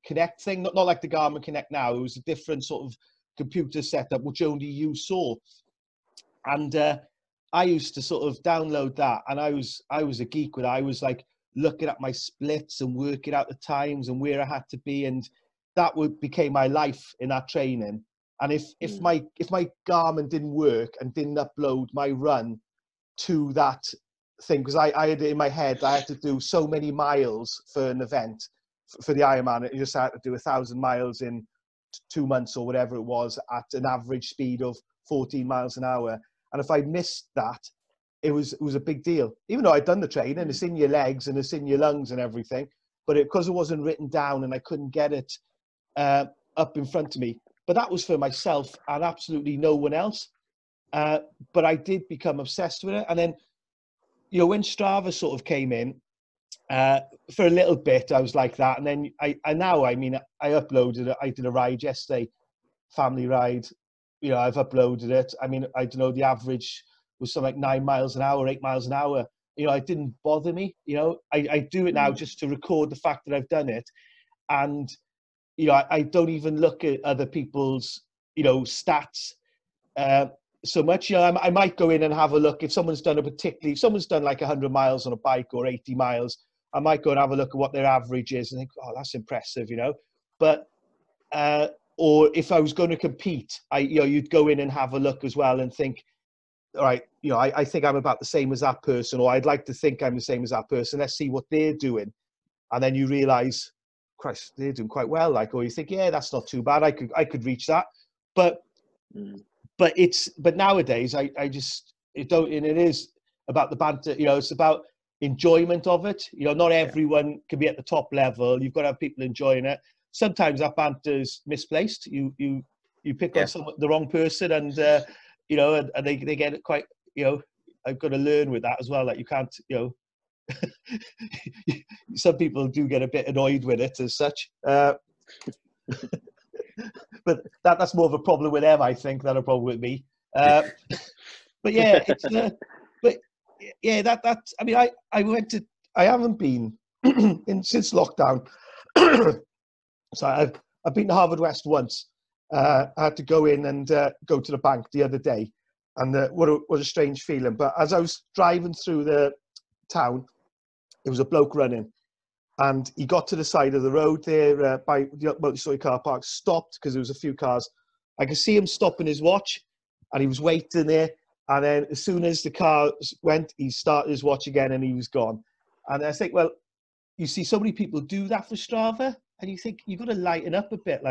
Connect thing. Not like the Garmin Connect now. It was a different sort of computer setup, which only you saw. And I used to sort of download that, and I was a geek with it. I was like looking at my splits and working out the times and where I had to be, and that became my life in that training. And if my Garmin didn't work and didn't upload my run to that thing, because I had it in my head, I had to do so many miles for an event for the Ironman. I just had to do 1,000 miles in 2 months or whatever it was at an average speed of 14 miles an hour. And if I missed that, it was a big deal. Even though I'd done the training, it's in your legs and it's in your lungs and everything. But because it wasn't written down and I couldn't get it up in front of me. But that was for myself and absolutely no one else. But I did become obsessed with it. And then, when Strava sort of came in, for a little bit, I was like that. And then I uploaded it. I did a ride yesterday, family ride. I've uploaded it. I don't know, the average was something like 9 miles an hour, 8 miles an hour. It didn't bother me. I do it now just to record the fact that I've done it. And, I don't even look at other people's, stats so much. I might go in and have a look. If someone's done like 100 miles on a bike or 80 miles, I might go and have a look at what their average is and think, oh, that's impressive, But, or if I was going to compete, you'd go in and have a look as well and think, all right, I think I'm about the same as that person, or I'd like to think I'm the same as that person. Let's see what they're doing. And then you realize, Christ, they're doing quite well. Or you think, yeah, that's not too bad. I could reach that. But nowadays it is about the banter. It's about enjoyment of it. Not everyone can be at the top level. You've got to have people enjoying it. Sometimes that banter is misplaced. You pick on the wrong person, and and they get it quite. I've got to learn with that as well. Like you can't, some people do get a bit annoyed with it as such. But that's more of a problem with them, I think, than a problem with me. But yeah, it's. But yeah, that's. I haven't been since lockdown. So I've been to Harvard West once. I had to go in and go to the bank the other day, and what a strange feeling. But as I was driving through the town, there was a bloke running, and he got to the side of the road there by the multi-story car park, stopped because there was a few cars. I could see him stopping his watch, and he was waiting there. And then as soon as the car went, he started his watch again, and he was gone. And I think, well, you see so many people do that for Strava, and you think you've got to lighten up a bit,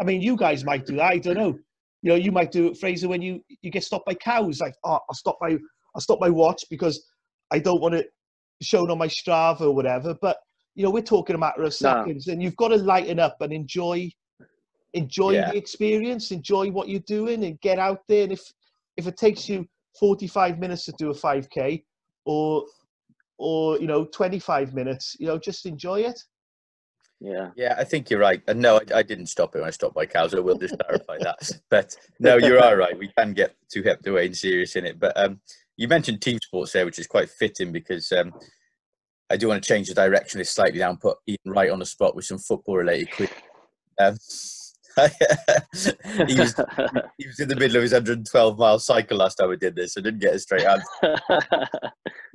you guys might do that. I don't know. You might do it, Fraser, when you get stopped by cows. Like, oh, I'll stop my watch because I don't want it shown on my Strava or whatever. But we're talking a matter of seconds, and you've got to lighten up and enjoy the experience, enjoy what you're doing, and get out there. And if it takes you 45 minutes to do a 5K, or 25 minutes, just enjoy it. Yeah, I think you're right. And no, I didn't stop it when I stopped by cows. I will just clarify that. But no, you are right. We can get too hept away and serious in it. But you mentioned team sports there, which is quite fitting because I do want to change the direction this slightly now and put Ian right on the spot with some football-related quiz. he was in the middle of his 112-mile cycle last time we did this, so I didn't get a straight answer.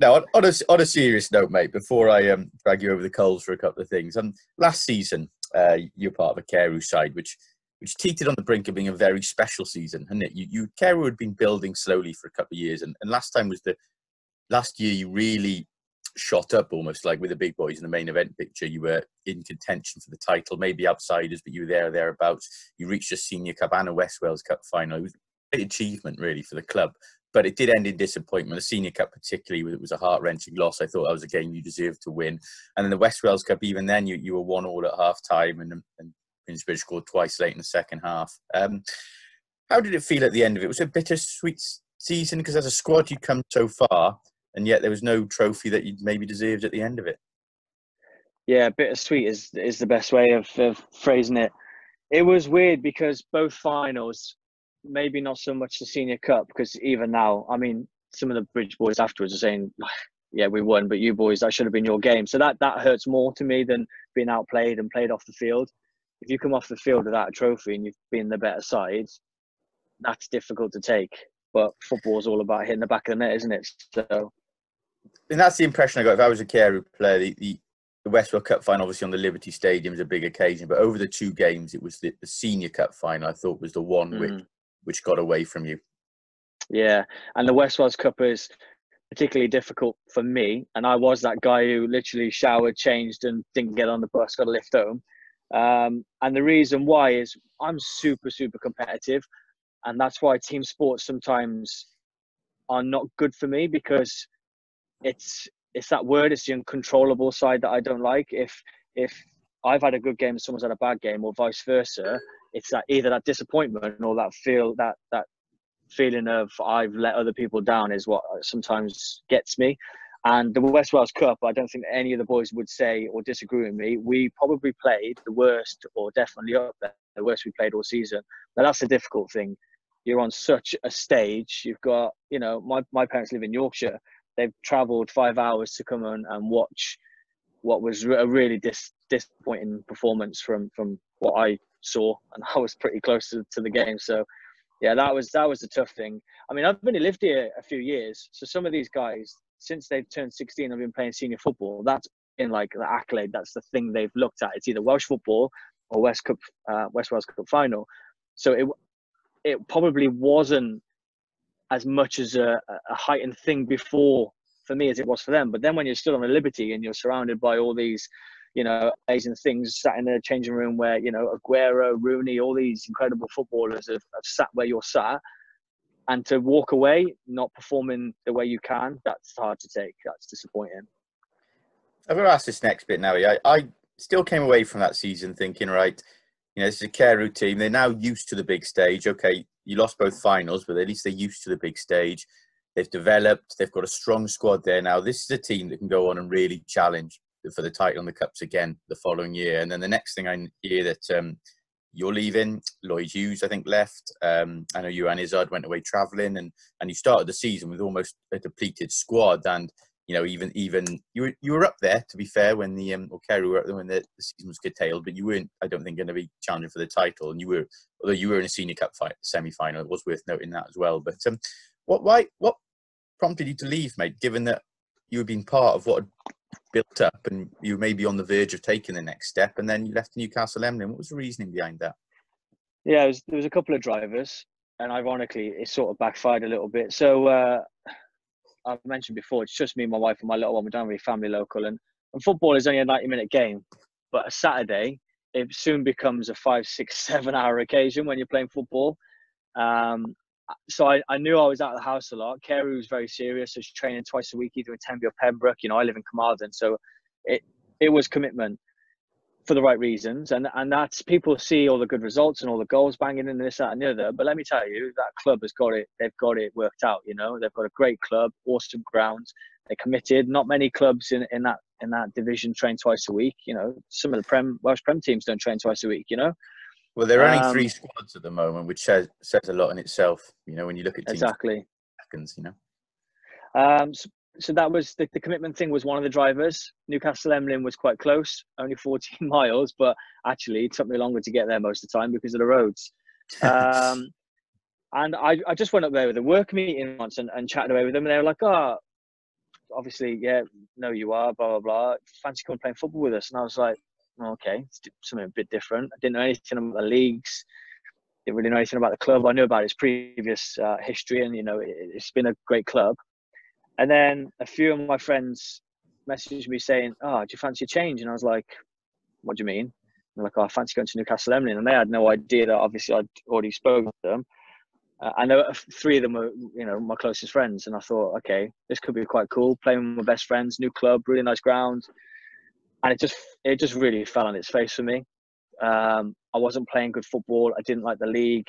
Now, on a serious note, mate, before I drag you over the coals for a couple of things, last season you're part of a Carew side, which teetered on the brink of being a very special season, hadn't it? Carew had been building slowly for a couple of years, and last time was the last year you really shot up, almost like with the big boys in the main event picture. You were in contention for the title, maybe outsiders, but you were there or thereabouts. You reached the Senior Cup and a West Wales Cup final. It was a great achievement, really, for the club, but it did end in disappointment. The Senior Cup particularly, it was a heart-wrenching loss. I thought that was a game you deserved to win. And then the West Wales Cup, even then, you were 1-1 at half-time, and Finsbury scored twice late in the second half. How did it feel at the end of it? Was it a bittersweet season? Because as a squad, you'd come so far, and yet there was no trophy that you'd maybe deserved at the end of it. Yeah, bittersweet is the best way of phrasing it. It was weird because both finals, maybe not so much the Senior Cup, because even now, I mean, some of the Bridge boys afterwards are saying, yeah, we won, but you boys, that should have been your game. So that hurts more to me than being outplayed and played off the field. If you come off the field without a trophy and you've been the better side, that's difficult to take. But football's all about hitting the back of the net, isn't it? So, and that's the impression I got. If I was a Carew player, the West World Cup final, obviously on the Liberty Stadium, is a big occasion. But over the two games, it was the Senior Cup final, I thought, was the one which got away from you. Yeah, and the West Wales Cup is particularly difficult for me. And I was that guy who literally showered, changed, and didn't get on the bus, got a lift home. And the reason why is I'm super, super competitive. And that's why team sports sometimes are not good for me, because it's that word, it's the uncontrollable side that I don't like. If I've had a good game and someone's had a bad game, or vice versa, it's that either that disappointment or that feeling of I've let other people down is what sometimes gets me. And the West Wales Cup, I don't think any of the boys would say or disagree with me. We probably played the worst, or definitely up there, the worst we played all season. But that's the difficult thing. You're on such a stage. You've got, my parents live in Yorkshire. They've travelled 5 hours to come and watch what was a really disappointing performance from what I saw. And I was pretty close to the game. So, yeah, that was the tough thing. I mean, I've only lived here a few years. So some of these guys, since they've turned 16, have been playing senior football. That's in like the accolade. That's the thing they've looked at. It's either Welsh football or West Wales Cup final. So it probably wasn't as much as a heightened thing before for me as it was for them. But then when you're still on a Liberty and you're surrounded by all these, amazing things, sat in the changing room where, Aguero, Rooney, all these incredible footballers have sat where you're sat, and to walk away not performing the way you can, that's hard to take. That's disappointing. I've got to ask this next bit now. I still came away from that season thinking, right, this is a Carew team. They're now used to the big stage. Okay, you lost both finals, but at least they're used to the big stage. They've developed. They've got a strong squad there now. This is a team that can go on and really challenge for the title and the cups again the following year. And then the next thing I hear that you're leaving. Lloyd Hughes, I think, left. I know you and Izzard went away travelling, and you started the season with almost a depleted squad. And even you were up there, to be fair, when the Carew were up there when the season was curtailed, but you weren't, I don't think, going to be challenging for the title. And although you were in a Senior Cup semi-final, it was worth noting that as well. But what prompted you to leave, mate? Given that you had been part of what had built up, and you were maybe on the verge of taking the next step, and then you left Newcastle Emlyn. What was the reasoning behind that? Yeah, there was a couple of drivers, and ironically, it sort of backfired a little bit. So. I've mentioned before, it's just me, my wife, and my little one. We don't have any family local, and football is only a 90-minute game. But a Saturday, it soon becomes a 5, 6, 7 hour occasion when you're playing football. So I knew I was out of the house a lot. Carew was very serious, so she's training twice a week, either in Tenby or Pembroke. I live in Carmarthen, so it was commitment for the right reasons. And that's, people see all the good results and all the goals banging in, this, that, and the other. But let me tell you, that club has got it. They've got it worked out. They've got a great club, awesome grounds. They're committed. Not many clubs in that division train twice a week. Some of the Welsh Prem teams don't train twice a week. Well, there are only 3 squads at the moment, which says a lot in itself. When you look at teams exactly seconds. so that was the commitment thing was one of the drivers. Newcastle Emlyn was quite close, only 14 miles, but actually it took me longer to get there most of the time because of the roads. And I just went up there with a work meeting once and chatted away with them, and they were like, oh, obviously, yeah, no, you are, blah, blah, blah. Fancy coming playing football with us? And I was like, well, okay, it's something a bit different. I didn't know anything about the leagues. Didn't really know anything about the club. I knew about its previous history, and, you know, it's been a great club. And then a few of my friends messaged me saying, oh, do you fancy a change? And I was like, what do you mean? And they're like, oh, I fancy going to Newcastle Emlyn. And they had no idea that obviously I'd already spoken to them. I know 3 of them were, you know, my closest friends. And I thought, okay, this could be quite cool. Playing with my best friends, new club, really nice ground. And it just really fell on its face for me. I wasn't playing good football. I didn't like the league.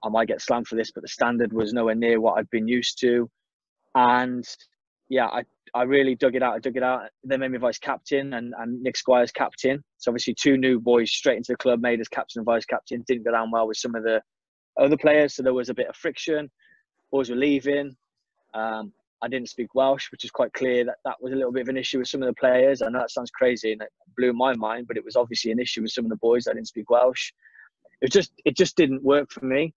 I might get slammed for this, but the standard was nowhere near what I'd been used to. And yeah, I really dug it out. They made me vice captain and Nick Squire's captain. So obviously 2 new boys straight into the club, made as captain and vice captain. Didn't go down well with some of the other players. So there was a bit of friction. Boys were leaving. I didn't speak Welsh, which is quite clear that was a little bit of an issue with some of the players. I know that sounds crazy and it blew my mind, but it was obviously an issue with some of the boys. I didn't speak Welsh. It just didn't work for me.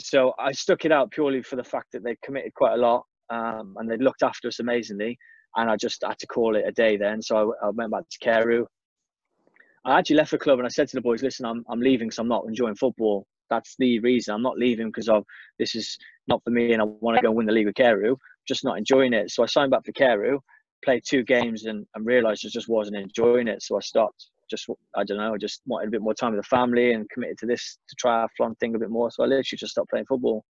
So I stuck it out purely for the fact that they committed quite a lot, and they looked after us amazingly. And I just had to call it a day then. So I went back to Carew. I actually left the club and I said to the boys, listen, I'm leaving because I'm not enjoying football. That's the reason. I'm not leaving because this is not for me and I want to go and win the league with Carew. Just not enjoying it. So I signed back for Carew, played 2 games and realised I just wasn't enjoying it. So I stopped. I don't know, I just wanted a bit more time with the family and committed to this triathlon thing a bit more. So I literally just stopped playing football.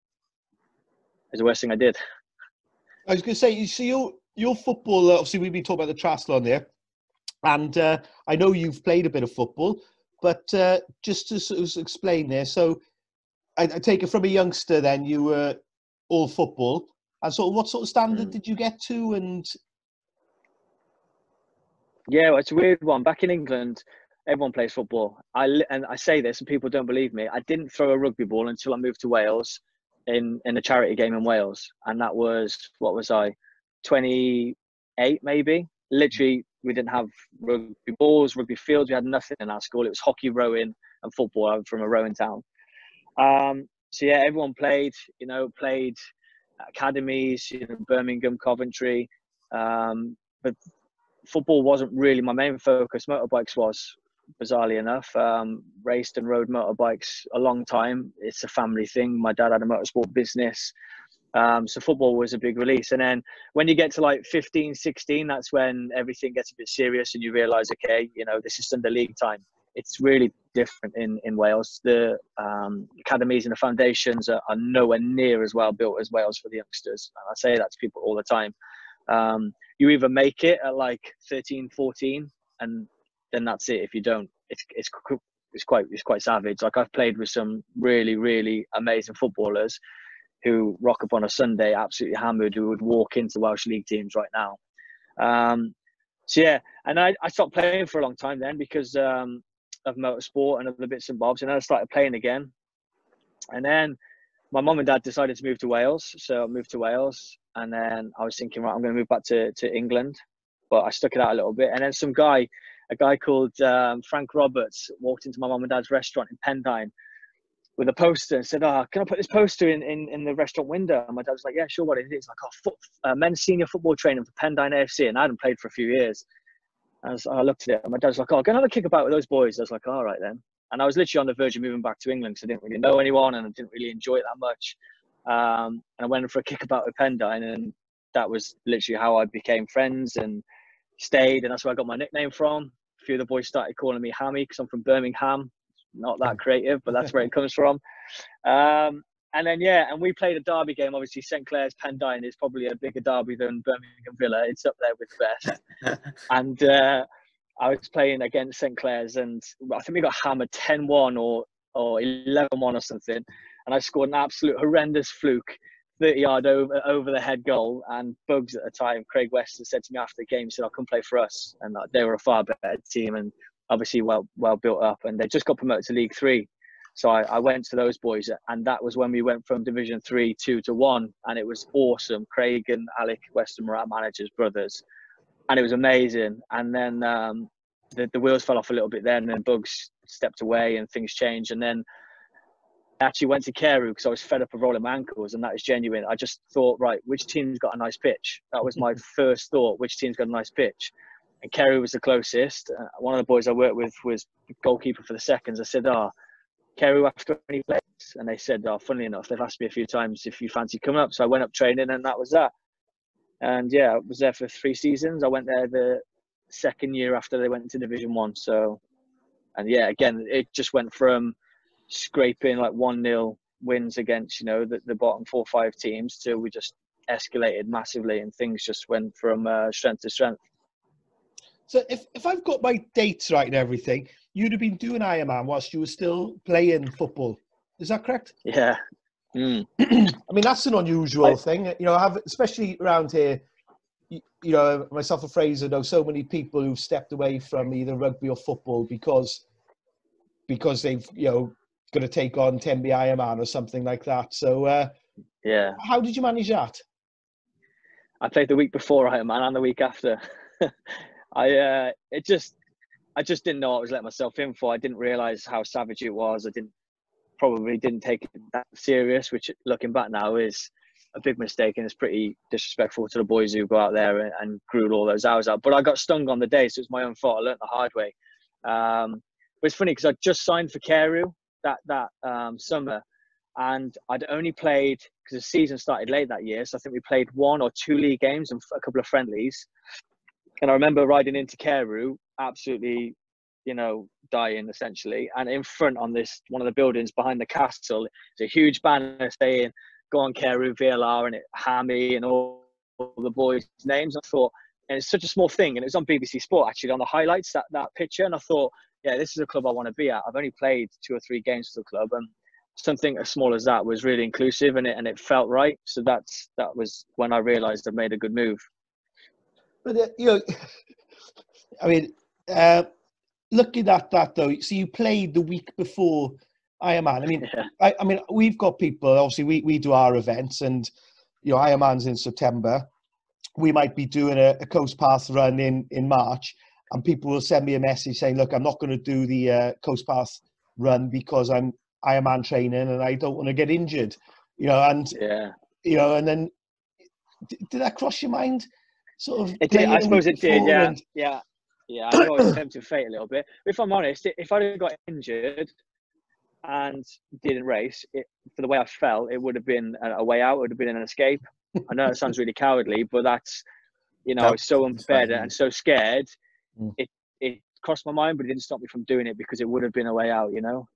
It's the worst thing I did. I was going to say, you see, your football, obviously we've been talking about the triathlon there, and I know you've played a bit of football, but just to sort of explain there, so I take it from a youngster then, you were all football, and so what sort of standard did you get to? And yeah, well, it's a weird one. Back in England, everyone plays football. And I say this and people don't believe me. I didn't throw a rugby ball until I moved to Wales in a charity game in Wales. And that was, what was I, 28 maybe? Literally, we didn't have rugby balls, rugby fields. We had nothing in our school. It was hockey, rowing and football. I'm from a rowing town. So yeah, everyone played academies, Birmingham, Coventry. But football wasn't really my main focus. Motorbikes was, bizarrely enough. Raced and rode motorbikes a long time. It's a family thing. My dad had a motorsport business. So football was a big release. And then when you get to like 15, 16, that's when everything gets a bit serious and you realise, okay, this is Sunday league time. It's really different in Wales. The academies and the foundations are nowhere near as well built as Wales for the youngsters. And I say that to people all the time. You either make it at like 13, 14, and then that's it. If you don't, it's quite savage. Like I've played with some really, really amazing footballers who rock up on a Sunday absolutely hammered, who would walk into Welsh League teams right now. So yeah, and I stopped playing for a long time then because of motorsport and other bits and bobs, and then I started playing again. And then my mum and dad decided to move to Wales, so I moved to Wales. And then I was thinking, right, I'm going to move back to England, but I stuck it out a little bit. And then a guy called Frank Roberts, walked into my mum and dad's restaurant in Pendine with a poster and said, "Oh, can I put this poster in the restaurant window?" And my dad was like, "Yeah, sure, what it is." Like, men's senior football training for Pendine AFC, and I hadn't played for a few years. And I looked at it, and my dad was like, "Oh, go and have a kick about with those boys." I was like, "All right then." And I was literally on the verge of moving back to England because I didn't really know anyone and I didn't really enjoy it that much. And I went for a kickabout with Pendine, and that was literally how I became friends and stayed. And that's where I got my nickname from. A few of the boys started calling me Hammy because I'm from Birmingham. Not that creative, but that's where it comes from. And then, yeah, and we played a derby game. Obviously, St. Clair's Pendine is probably a bigger derby than Birmingham Villa. It's up there with the best. And I was playing against St. Clair's, and I think we got hammered 10-1 or 11-1 or something. And I scored an absolute horrendous fluke, 30-yard over the head goal. And Bugs at the time, Craig Weston, said to me after the game, he said, "I'll come play for us." And they were a far better team and obviously well built up. And they just got promoted to League 3. So I went to those boys, and that was when we went from Division 3, 2 to 1, and it was awesome. Craig and Alec, Western Murat managers, brothers, and it was amazing. And then the wheels fell off a little bit then, and then Bugs stepped away and things changed. And then I actually went to Carew because I was fed up of rolling my ankles, and that is genuine. I just thought, right, which team's got a nice pitch? That was my first thought, which team's got a nice pitch? And Carew was the closest. One of the boys I worked with was the goalkeeper for the seconds. I said, Carew after any players? And they said, funnily enough, they've asked me a few times if you fancy coming up. So I went up training, and that was that. And yeah, I was there for 3 seasons. I went there the second year after they went into Division 1. So, and yeah, again, it just went from scraping like 1-0 wins against, the bottom 4 or 5 teams to we just escalated massively, and things just went from strength to strength. So if I've got my dates right and everything, you'd have been doing Ironman whilst you were still playing football. Is that correct? Yeah. Mm. I mean, that's an unusual thing. Especially around here, myself and Fraser know so many people who've stepped away from either rugby or football because they've, got to take on Tenby Ironman or something like that. So, yeah. How did you manage that? I played the week before Ironman and the week after. I just didn't know what I was letting myself in for. I didn't realise how savage it was. I probably didn't take it that serious, which looking back now is a big mistake, and it's pretty disrespectful to the boys who go out there and gruel all those hours out. But I got stung on the day, so it's my own fault. I learnt the hard way. But it's funny because I just signed for Carew that summer, and I'd only played, because the season started late that year, so I think we played 1 or 2 league games and a couple of friendlies. And I remember riding into Carew, absolutely, dying essentially. And in front on one of the buildings behind the castle, there's a huge banner saying, "Go on Carew, VLR," and Hammy and all the boys' names. I thought, and it's such a small thing, and it was on BBC Sport actually on the highlights, that picture. And I thought, yeah, this is a club I want to be at. I've only played 2 or 3 games for the club, and something as small as that was really inclusive, and it felt right. So that was when I realised I'd made a good move. But I mean, looking at that though, so you played the week before Ironman. I mean, yeah. I mean, we've got people. Obviously, we do our events, and Ironman's in September. We might be doing a coast path run in March, and people will send me a message saying, "Look, I'm not going to do the coast path run because I'm Ironman training, and I don't want to get injured." And yeah, and then did that cross your mind? Sort of. It did. I suppose it did. Yeah. I know I was tempted fate a little bit. If I'm honest, if I got injured and didn't race, for the way I felt, it would have been a way out. It would have been an escape. I know it sounds really cowardly, but that's, I was so unprepared and so scared. It crossed my mind, but it didn't stop me from doing it because it would have been a way out.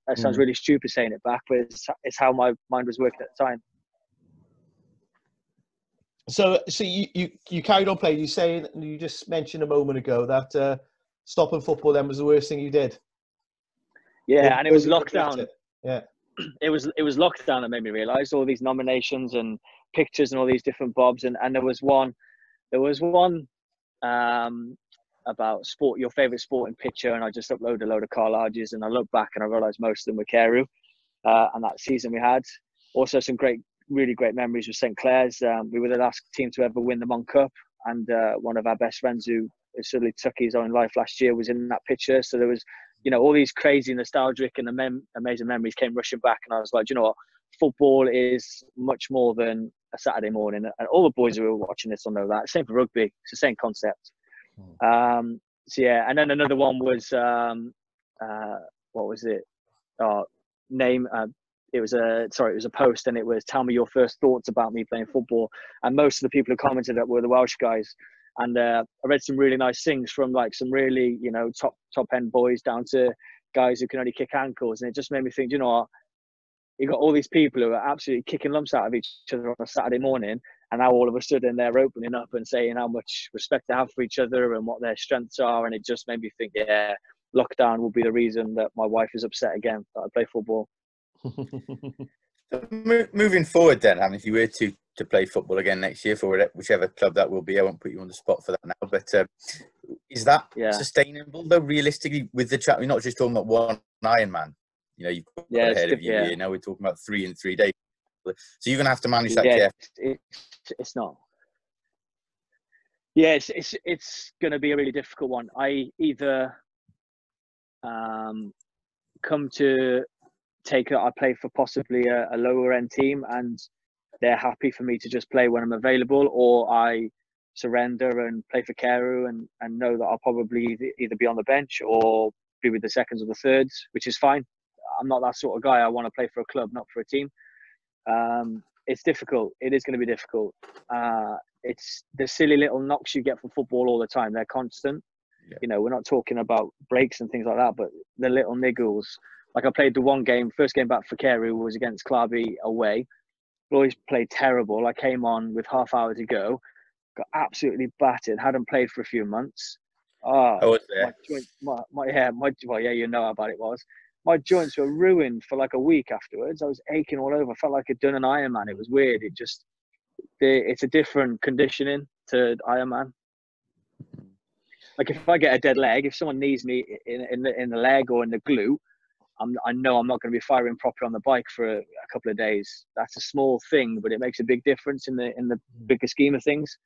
That sounds really stupid saying it back, but it's how my mind was working at the time. So you carried on playing. You just mentioned a moment ago that stopping football then was the worst thing you did. Yeah, and it was lockdown. Yeah, it was lockdown that made me realise all these nominations and pictures and all these different bobs. And there was one about sport, your favourite sporting picture, and I just uploaded a load of collages, and I look back and I realised most of them were Carew, and that season we had. Also some really great memories with St Clair's. We were the last team to ever win the Mon Cup, and one of our best friends who suddenly took his own life last year was in that picture. So there was, all these crazy nostalgic and amazing memories came rushing back, and I was like, you know what, football is much more than a Saturday morning, and all the boys who are watching this will know that. Same for rugby, it's the same concept. So yeah, and then another one was what was it? It was a post, and it was, "Tell me your first thoughts about me playing football." And most of the people who commented that were the Welsh guys. And I read some really nice things from like some really, top end boys down to guys who can only kick ankles. And it just made me think, you know what? You got all these people who are absolutely kicking lumps out of each other on a Saturday morning, and now all of a sudden they're opening up and saying how much respect they have for each other and what their strengths are. And it just made me think, yeah, lockdown will be the reason that my wife is upset again that I play football. Moving forward then, I mean, if you were to play football again next year for whichever club that will be, I won't put you on the spot for that now, but is that sustainable though, realistically, with the chat? We're not just talking about one Ironman. You know, you've got ahead of you here. Now we're talking about 3 in 3 days. So you're going to have to manage that carefully. It's not. Yeah, it's going to be a really difficult one. I either come to I play for possibly a lower end team and they're happy for me to just play when I'm available, or I surrender and play for Carew and know that I'll probably either be on the bench or be with the seconds or the thirds, which is fine. I'm not that sort of guy. I want to play for a club, not for a team. It's difficult. It is going to be difficult. It's the silly little knocks you get from football all the time. They're constant. Yeah. You know, we're not talking about breaks and things like that, but the little niggles. Like I played the first game back for Carew was against Clarby away. Boys played terrible. I came on with half hour to go, got absolutely battered. Hadn't played for a few months. I was there. You know how bad it was. My joints were ruined for like a week afterwards. I was aching all over. I felt like I'd done an Ironman. It was weird. It's a different conditioning to Ironman. Like if I get a dead leg, if someone knees me in the leg or in the glute, I know I'm not going to be firing properly on the bike for a couple of days. That's a small thing, but it makes a big difference in the bigger scheme of things.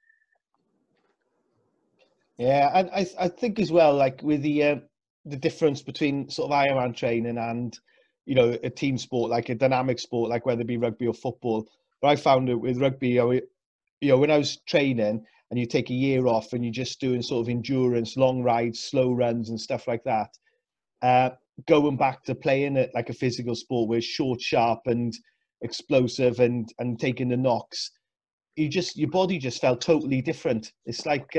Yeah, and I think as well, like with the difference between sort of Ironman training and, you know, a team sport, like a dynamic sport, like whether it be rugby or football. But I found it with rugby, you know, when I was training and you take a year off and you're just doing sort of endurance, long rides, slow runs and stuff like that, going back to playing it like a physical sport where it's short, sharp and explosive and taking the knocks, your body just felt totally different. It's like,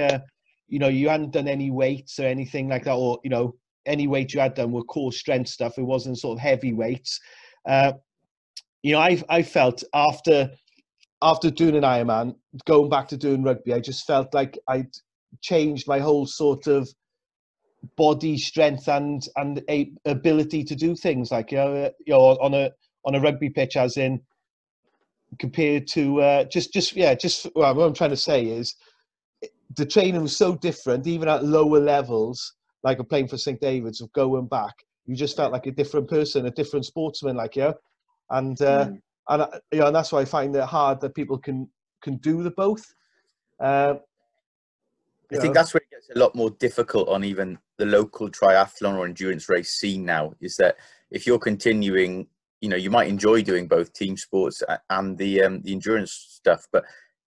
you know, you hadn't done any weights or anything like that, or, you know, any weight you had done were core strength stuff. It wasn't sort of heavy weights. You know, I felt after doing an Ironman, going back to doing rugby, I just felt like I'd changed my whole sort of body strength and ability to do things, like, you know, on a rugby pitch, as in compared to what I'm trying to say is the training was so different, even at lower levels, like playing for St. David's, of going back, you just felt like a different person, a different sportsman, like, yeah. And you know, and that's why I find it hard that people can do the both. I think that's where it gets a lot more difficult on even the local triathlon or endurance race scene now, is that if you're continuing, you know, you might enjoy doing both team sports and the endurance stuff, but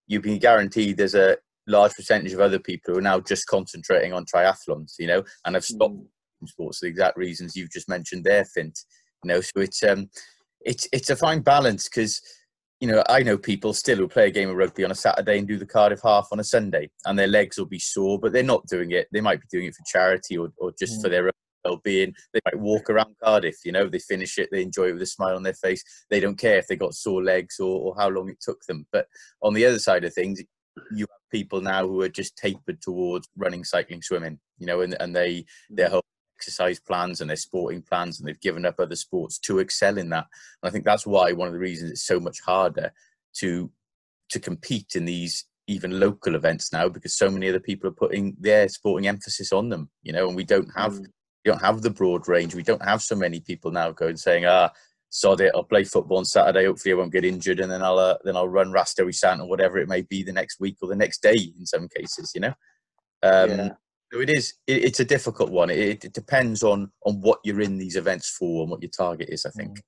you can guarantee there's a large percentage of other people who are now just concentrating on triathlons, you know, and have stopped sports for the exact reasons you've just mentioned there, Fint. You know, so it's a fine balance, because, you know, I know people still who play a game of rugby on a Saturday and do the Cardiff half on a Sunday, and their legs will be sore, but they're not doing it. They might be doing it for charity or just for their own well-being. They might walk around Cardiff, you know, they finish it, they enjoy it with a smile on their face. They don't care if they got sore legs or how long it took them. But on the other side of things, you have people now who are just tapered towards running, cycling, swimming, you know, and their whole exercise plans and their sporting plans, and they've given up other sports to excel in that. And I think that's why one of the reasons it's so much harder to compete in these even local events now, because so many other people are putting their sporting emphasis on them, you know, and we don't have the broad range. We don't have so many people now going saying, sod it, I'll play football on Saturday, hopefully I won't get injured, and then I'll run Rastowy Sant or whatever it may be the next week or the next day in some cases, you know. So it's a difficult one. It depends on what you're in these events for and what your target is, I think.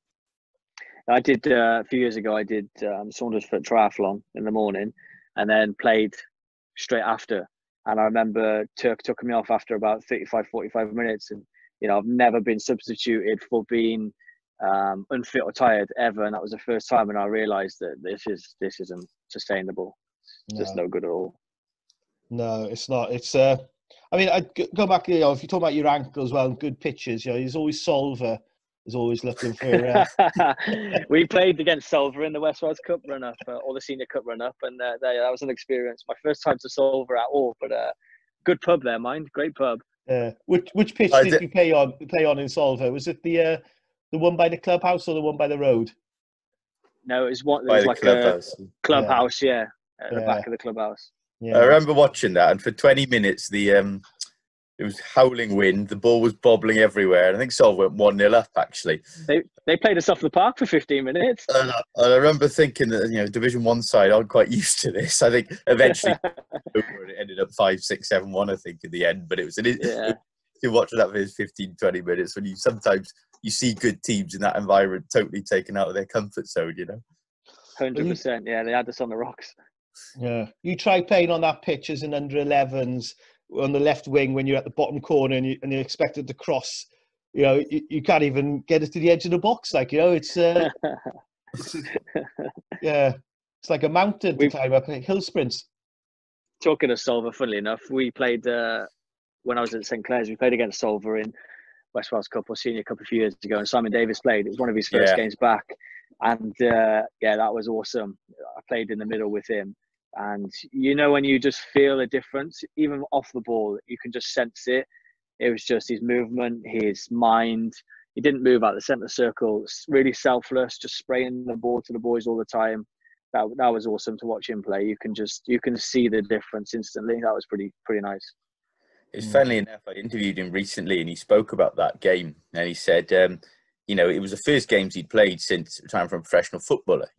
I did a few years ago, I did Saundersfoot triathlon in the morning and then played straight after. And I remember Turk took me off after about 35, 45 minutes. And, you know, I've never been substituted for being unfit or tired ever. And that was the first time when I realised that this isn't sustainable. It's just no good at all. No, it's not. It's I mean, I'd go back, you know, if you talk about your ankle as well, good pitches, you know, there's always Solver is always looking for... We played against Solver in the West Wales Cup run-up, or the Senior Cup run-up, and that was an experience. My first time to Solver at all, but good pub there, mind. Great pub. Which pitch did you play on in Solver? Was it the one by the clubhouse or the one by the road? No, it was like clubhouse. A clubhouse, at the back of the clubhouse. Yeah. I remember watching that, and for 20 minutes, the It was howling wind. The ball was bobbling everywhere. And I think Sol went 1-0 up, actually. They played us off the park for 15 minutes. And I remember thinking that, Division 1 side, I'm quite used to this. I think eventually it ended up 5-6, 7-1, I think, in the end. But it was you're watching that for 15, 20 minutes when sometimes you see good teams in that environment totally taken out of their comfort zone, 100%. Yeah, they had us on the rocks. Yeah. You try playing on that pitch as an under 11s on the left wing when you're at the bottom corner and you're expected to cross. You can't even get it to the edge of the box. It's it's like a mountain to climb up, hill sprints. Talking of Solva, funnily enough, we played when I was at St Clair's. We played against Solva in West Wales Cup or Senior Cup a few years ago, and Simon Davis played. It was one of his first games back, and that was awesome. I played in the middle with him, and when you just feel a difference, even off the ball, you can just sense it. It was just his movement, his mind. He didn't move out the centre circle. Really selfless, just spraying the ball to the boys all the time. That was awesome to watch him play. You can see the difference instantly. That was pretty nice. It's funnily enough, I interviewed him recently and he spoke about that game. And he said, it was the first games he'd played since time from a professional footballer,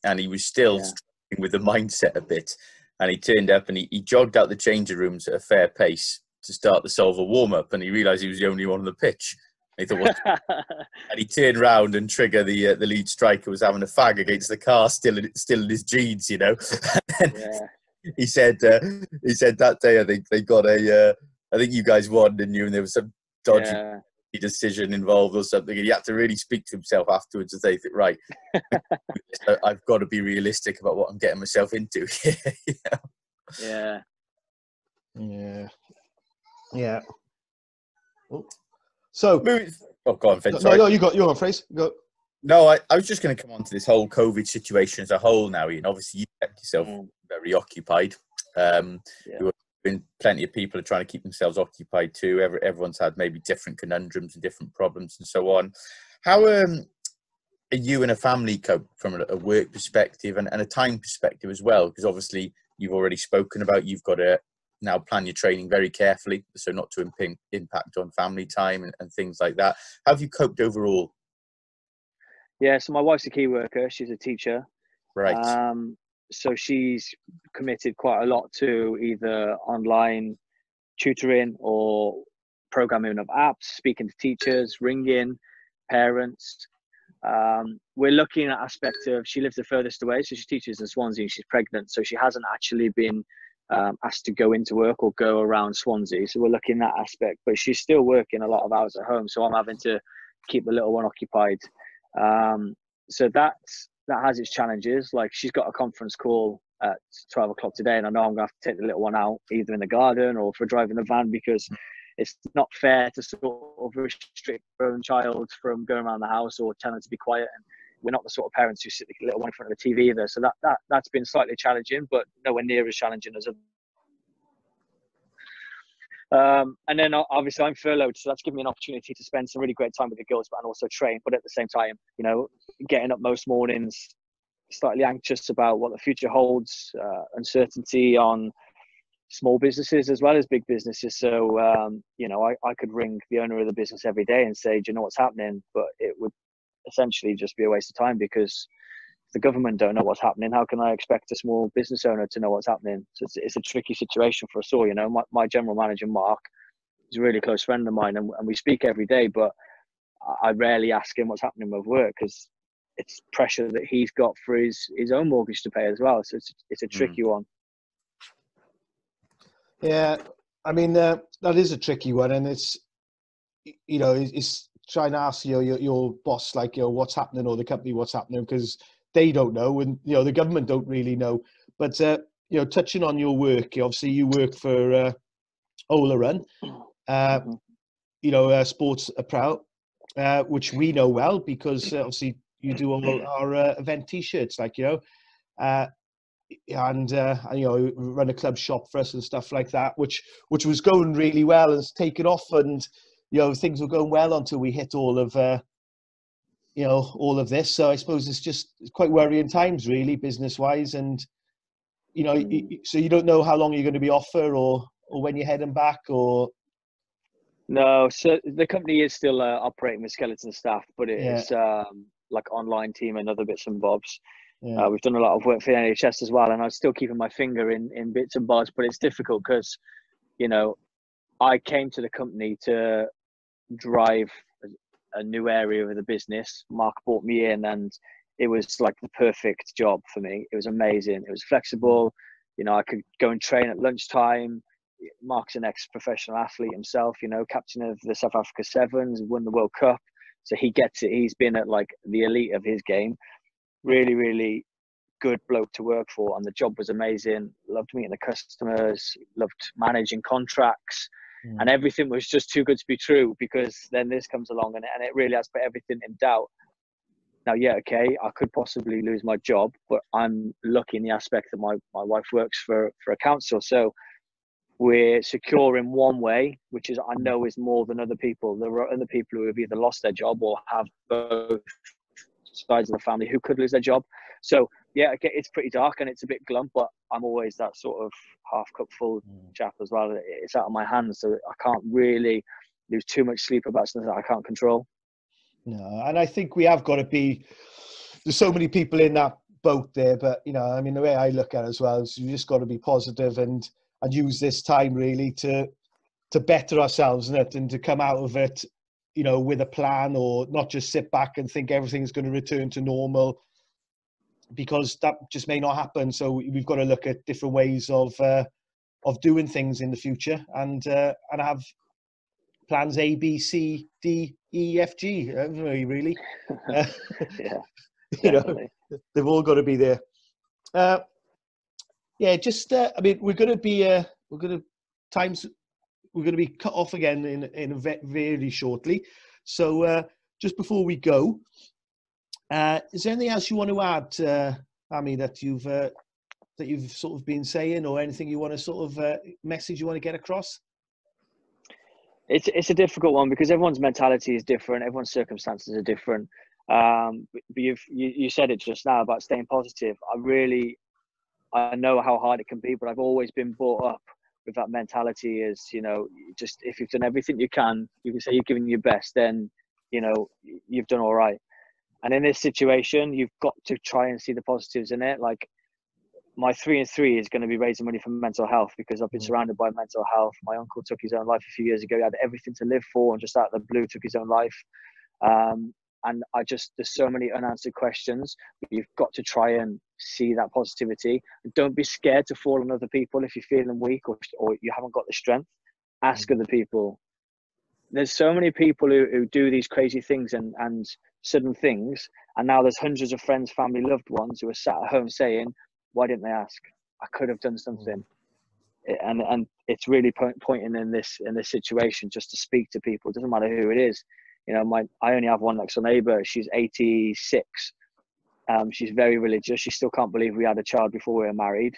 and he was still struggling with the mindset a bit. And he turned up and he jogged out the changing rooms at a fair pace to start the Solva warm-up, and he realised he was the only one on the pitch. And he thought, and he turned round and Trigger, the lead striker, was having a fag against the car, still in his jeans, He said that day, I think they got I think you guys won, didn't you? And there was some dodgy decision involved or something, and he had to really speak to himself afterwards and say, right, I've got to be realistic about what I'm getting myself into. Yeah. Oh. So, go on, Finn. No, you're on, Fraser. Go. No, I was just going to come on to this whole COVID situation as a whole now, Ian. Obviously, you kept yourself very occupied. Plenty of people are trying to keep themselves occupied too. Everyone's had maybe different conundrums and different problems and so on. How are you and a family cope from a work perspective and a time perspective as well? Because obviously, you've already spoken about you've got to now plan your training very carefully, so not to impact on family time and things like that. How have you coped overall? Yeah, so my wife's a key worker. She's a teacher. Right. So she's committed quite a lot to either online tutoring or programming of apps, speaking to teachers, ringing parents. We're looking at aspect of, she lives the furthest away, so she teaches in Swansea and she's pregnant, so she hasn't actually been asked to go into work or go around Swansea. So we're looking at that aspect, but she's still working a lot of hours at home. So I'm having to keep the little one occupied. So that has its challenges. Like, she's got a conference call at 12 o'clock today, and I know I'm going to have to take the little one out either in the garden or for driving the van, because it's not fair to sort of restrict her own child from going around the house or tell her to be quiet. And we're not the sort of parents who sit the little one in front of the TV either. So that's been slightly challenging, but nowhere near as challenging as and then obviously I'm furloughed, so that's given me an opportunity to spend some really great time with the girls, but and also train. But at the same time, getting up most mornings, slightly anxious about what the future holds, uncertainty on small businesses as well as big businesses. So, I could ring the owner of the business every day and say, do you know what's happening? But it would essentially just be a waste of time, because if the government don't know what's happening, how can I expect a small business owner to know what's happening? So it's a tricky situation for us all. My general manager, Mark, is a really close friend of mine, and we speak every day, but I rarely ask him what's happening with work, because it's pressure that he's got for his own mortgage to pay as well. So it's a tricky one. Yeah, I mean, that is a tricky one, and it's trying to ask your boss, like, what's happening, or the company what's happening, because they don't know, and the government don't really know. But touching on your work, obviously you work for Ola Run, Sports Proud, which we know well, because obviously you do all our event T-shirts, like and run a club shop for us and stuff like that, which was going really well and it's taken off, and things were going well until we hit all of this. So I suppose it's quite worrying times, really, business wise, and so you don't know how long you're going to be off for, or when you're heading back, or No, so the company is still operating with skeleton staff, but it's like online team and other bits and bobs. Yeah. We've done a lot of work for the NHS as well, and I'm still keeping my finger in bits and bobs, but it's difficult because, you know, I came to the company to drive a new area of the business. Mark brought me in, and it was like the perfect job for me. It was amazing. It was flexible. You know, I could go and train at lunchtime. Mark's an ex-professional athlete himself, you know, captain of the South Africa Sevens, won the World Cup. So he gets it. He's been at like the elite of his game. Really, really good bloke to work for. And the job was amazing. Loved meeting the customers, loved managing contracts. And everything was just too good to be true, because then this comes along and it really has put everything in doubt. Now, yeah, okay, I could possibly lose my job, but I'm lucky in the aspect that my wife works for a council. So we're secure in one way, which is I know is more than other people. There are other people who have either lost their job or have both sides of the family who could lose their job. So yeah, okay, it's pretty dark and it's a bit glum, but I'm always that sort of half cup full chap as well. It's out of my hands, so I can't really lose too much sleep about something that I can't control. No, and I think we have got to be. There's so many people in that boat there, but you know, I mean, the way I look at it as well is you just got to be positive and use this time really to better ourselves, and to come out of it, you know, with a plan, or not just sit back and think everything's going to return to normal, because that just may not happen. So we've got to look at different ways of doing things in the future, and have plans A, B, C, D, E, F, G. Really, Yeah, you know, they've all got to be there. Yeah, just I mean, we're going to be cut off again in very shortly. So just before we go, is there anything else you want to add, Hammy, that you've sort of been saying, or anything you want to sort of message you want to get across? It's a difficult one because everyone's mentality is different, everyone's circumstances are different. But you said it just now about staying positive. I know how hard it can be, but I've always been brought up with that mentality is, you know, just if you've done everything you can say you're giving your best, then, you know, you've done all right. And in this situation, you've got to try and see the positives in it. Like my 3 and 3 is going to be raising money for mental health, because I've been surrounded by mental health. My uncle took his own life a few years ago. He had everything to live for, and just out of the blue took his own life. And there's so many unanswered questions, but you've got to try and see that positivity. Don't be scared to fall on other people if you're feeling weak or you haven't got the strength. Ask other people. There's so many people who do these crazy things and sudden things, and now there's hundreds of friends, family, loved ones who are sat at home saying, why didn't they ask? I could have done something. And it's really pointing in this situation just to speak to people. It doesn't matter who it is. You know, I only have one next door neighbour. She's 86. She's very religious. She still can't believe we had a child before we were married.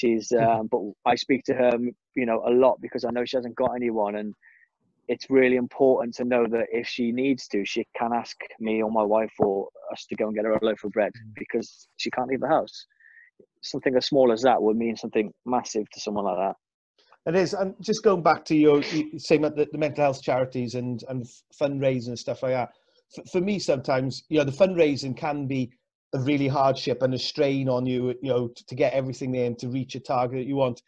But I speak to her, you know, a lot, because I know she hasn't got anyone. And it's really important to know that if she needs to, she can ask me or my wife or us to go and get her a loaf of bread, because she can't leave the house. Something as small as that would mean something massive to someone like that. It is. And just going back to your saying about the mental health charities and fundraising and stuff like that, for me, sometimes, you know, the fundraising can be a really hardship and a strain on you, you know, to get everything in to reach a target that you want.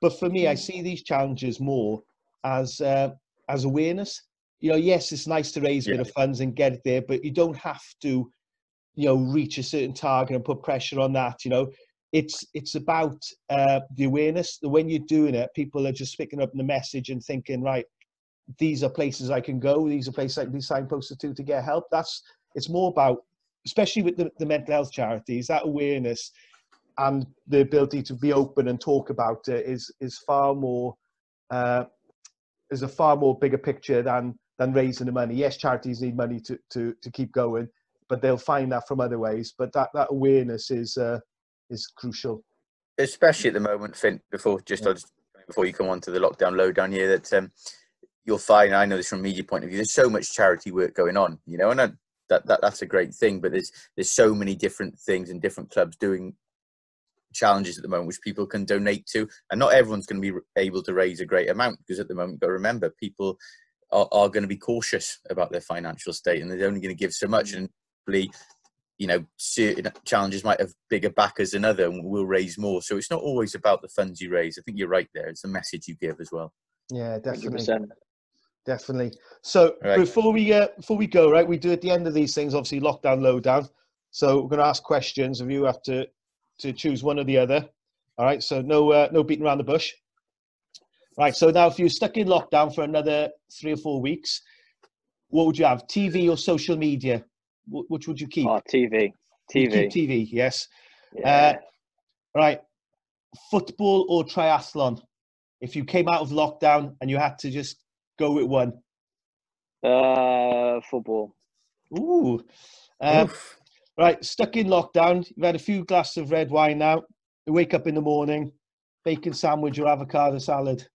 But for me, I see these challenges more as awareness. You know, yes, it's nice to raise a bit of funds and get it there, but you don't have to, you know, reach a certain target and put pressure on that. You know, it's about the awareness. When you're doing it, people are just picking up the message and thinking, right, these are places I can go. These are places I can be signposted to get help. It's more about, especially with the mental health charities, that awareness and the ability to be open and talk about it is far more, is a far more bigger picture than raising the money. Yes, charities need money to keep going, but they'll find that from other ways. But that awareness is crucial, especially at the moment. Finn, before you come on to the lockdown lowdown here, that you'll find, I know this from a media point of view, there's so much charity work going on, you know, and that's a great thing. But there's so many different things and different clubs doing challenges at the moment which people can donate to, and not everyone's going to be able to raise a great amount, because at the moment you've got to remember, people are going to be cautious about their financial state, and they're only going to give so much. And probably, certain challenges might have bigger backers than other, and will raise more. So it's not always about the funds you raise. I think you're right there. It's the message you give as well. Yeah, definitely. 100%. Definitely. So before we go, right, we do at the end of these things, obviously lockdown, lowdown. So we're going to ask questions, and you have to choose one or the other. All right. So no beating around the bush. Right. So now, if you're stuck in lockdown for another 3 or 4 weeks, what would you have? TV or social media? Which would you keep? Oh, TV. You keep TV. Yes. Yeah. Right. Football or triathlon? If you came out of lockdown and you had to just go with one. Football. Ooh. Right, stuck in lockdown. You've had a few glasses of red wine now. You wake up in the morning, bacon sandwich or avocado salad.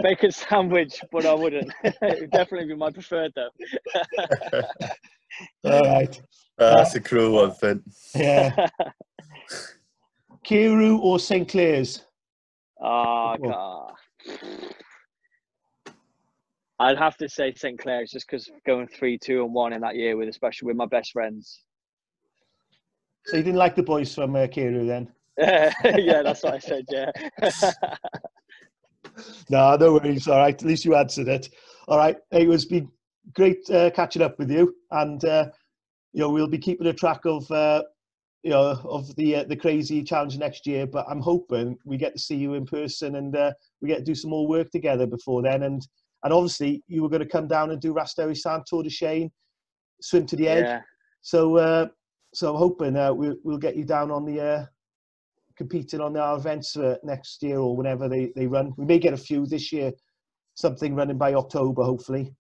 Bacon sandwich, but I wouldn't. It would definitely be my preferred, though. All right. That's a cruel one, Finn. Yeah. Carew or St. Clair's? God. I'd have to say St. Clair's, just because going 3, 2, and 1 in that year, especially with my best friends. So you didn't like the boys from Carew then? Yeah, that's what I said. Yeah. No worries. All right. At least you answered it. All right. It was been great catching up with you, and we'll be keeping a track of the crazy challenge next year. But I'm hoping we get to see you in person, and we get to do some more work together before then. And obviously, you were going to come down and do Rastery Sand, Tour de Cheyne, swim to the edge. Yeah. So I'm hoping we'll get you down on the competing on our events next year or whenever they run. We may get a few this year, something running by October, hopefully.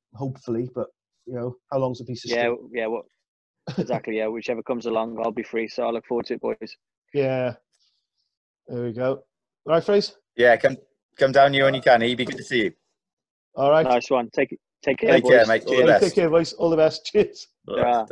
But how long's a piece of string? Yeah. Well, exactly. Yeah, whichever comes along, I'll be free. So I look forward to it, boys. Yeah. There we go. All right, Fraser? Yeah, come down you when you can. It'd be good to see you. All right. Nice one. Take care, Take boys. care, mate. All the best. Take care, boys. All the best. Cheers. All the best.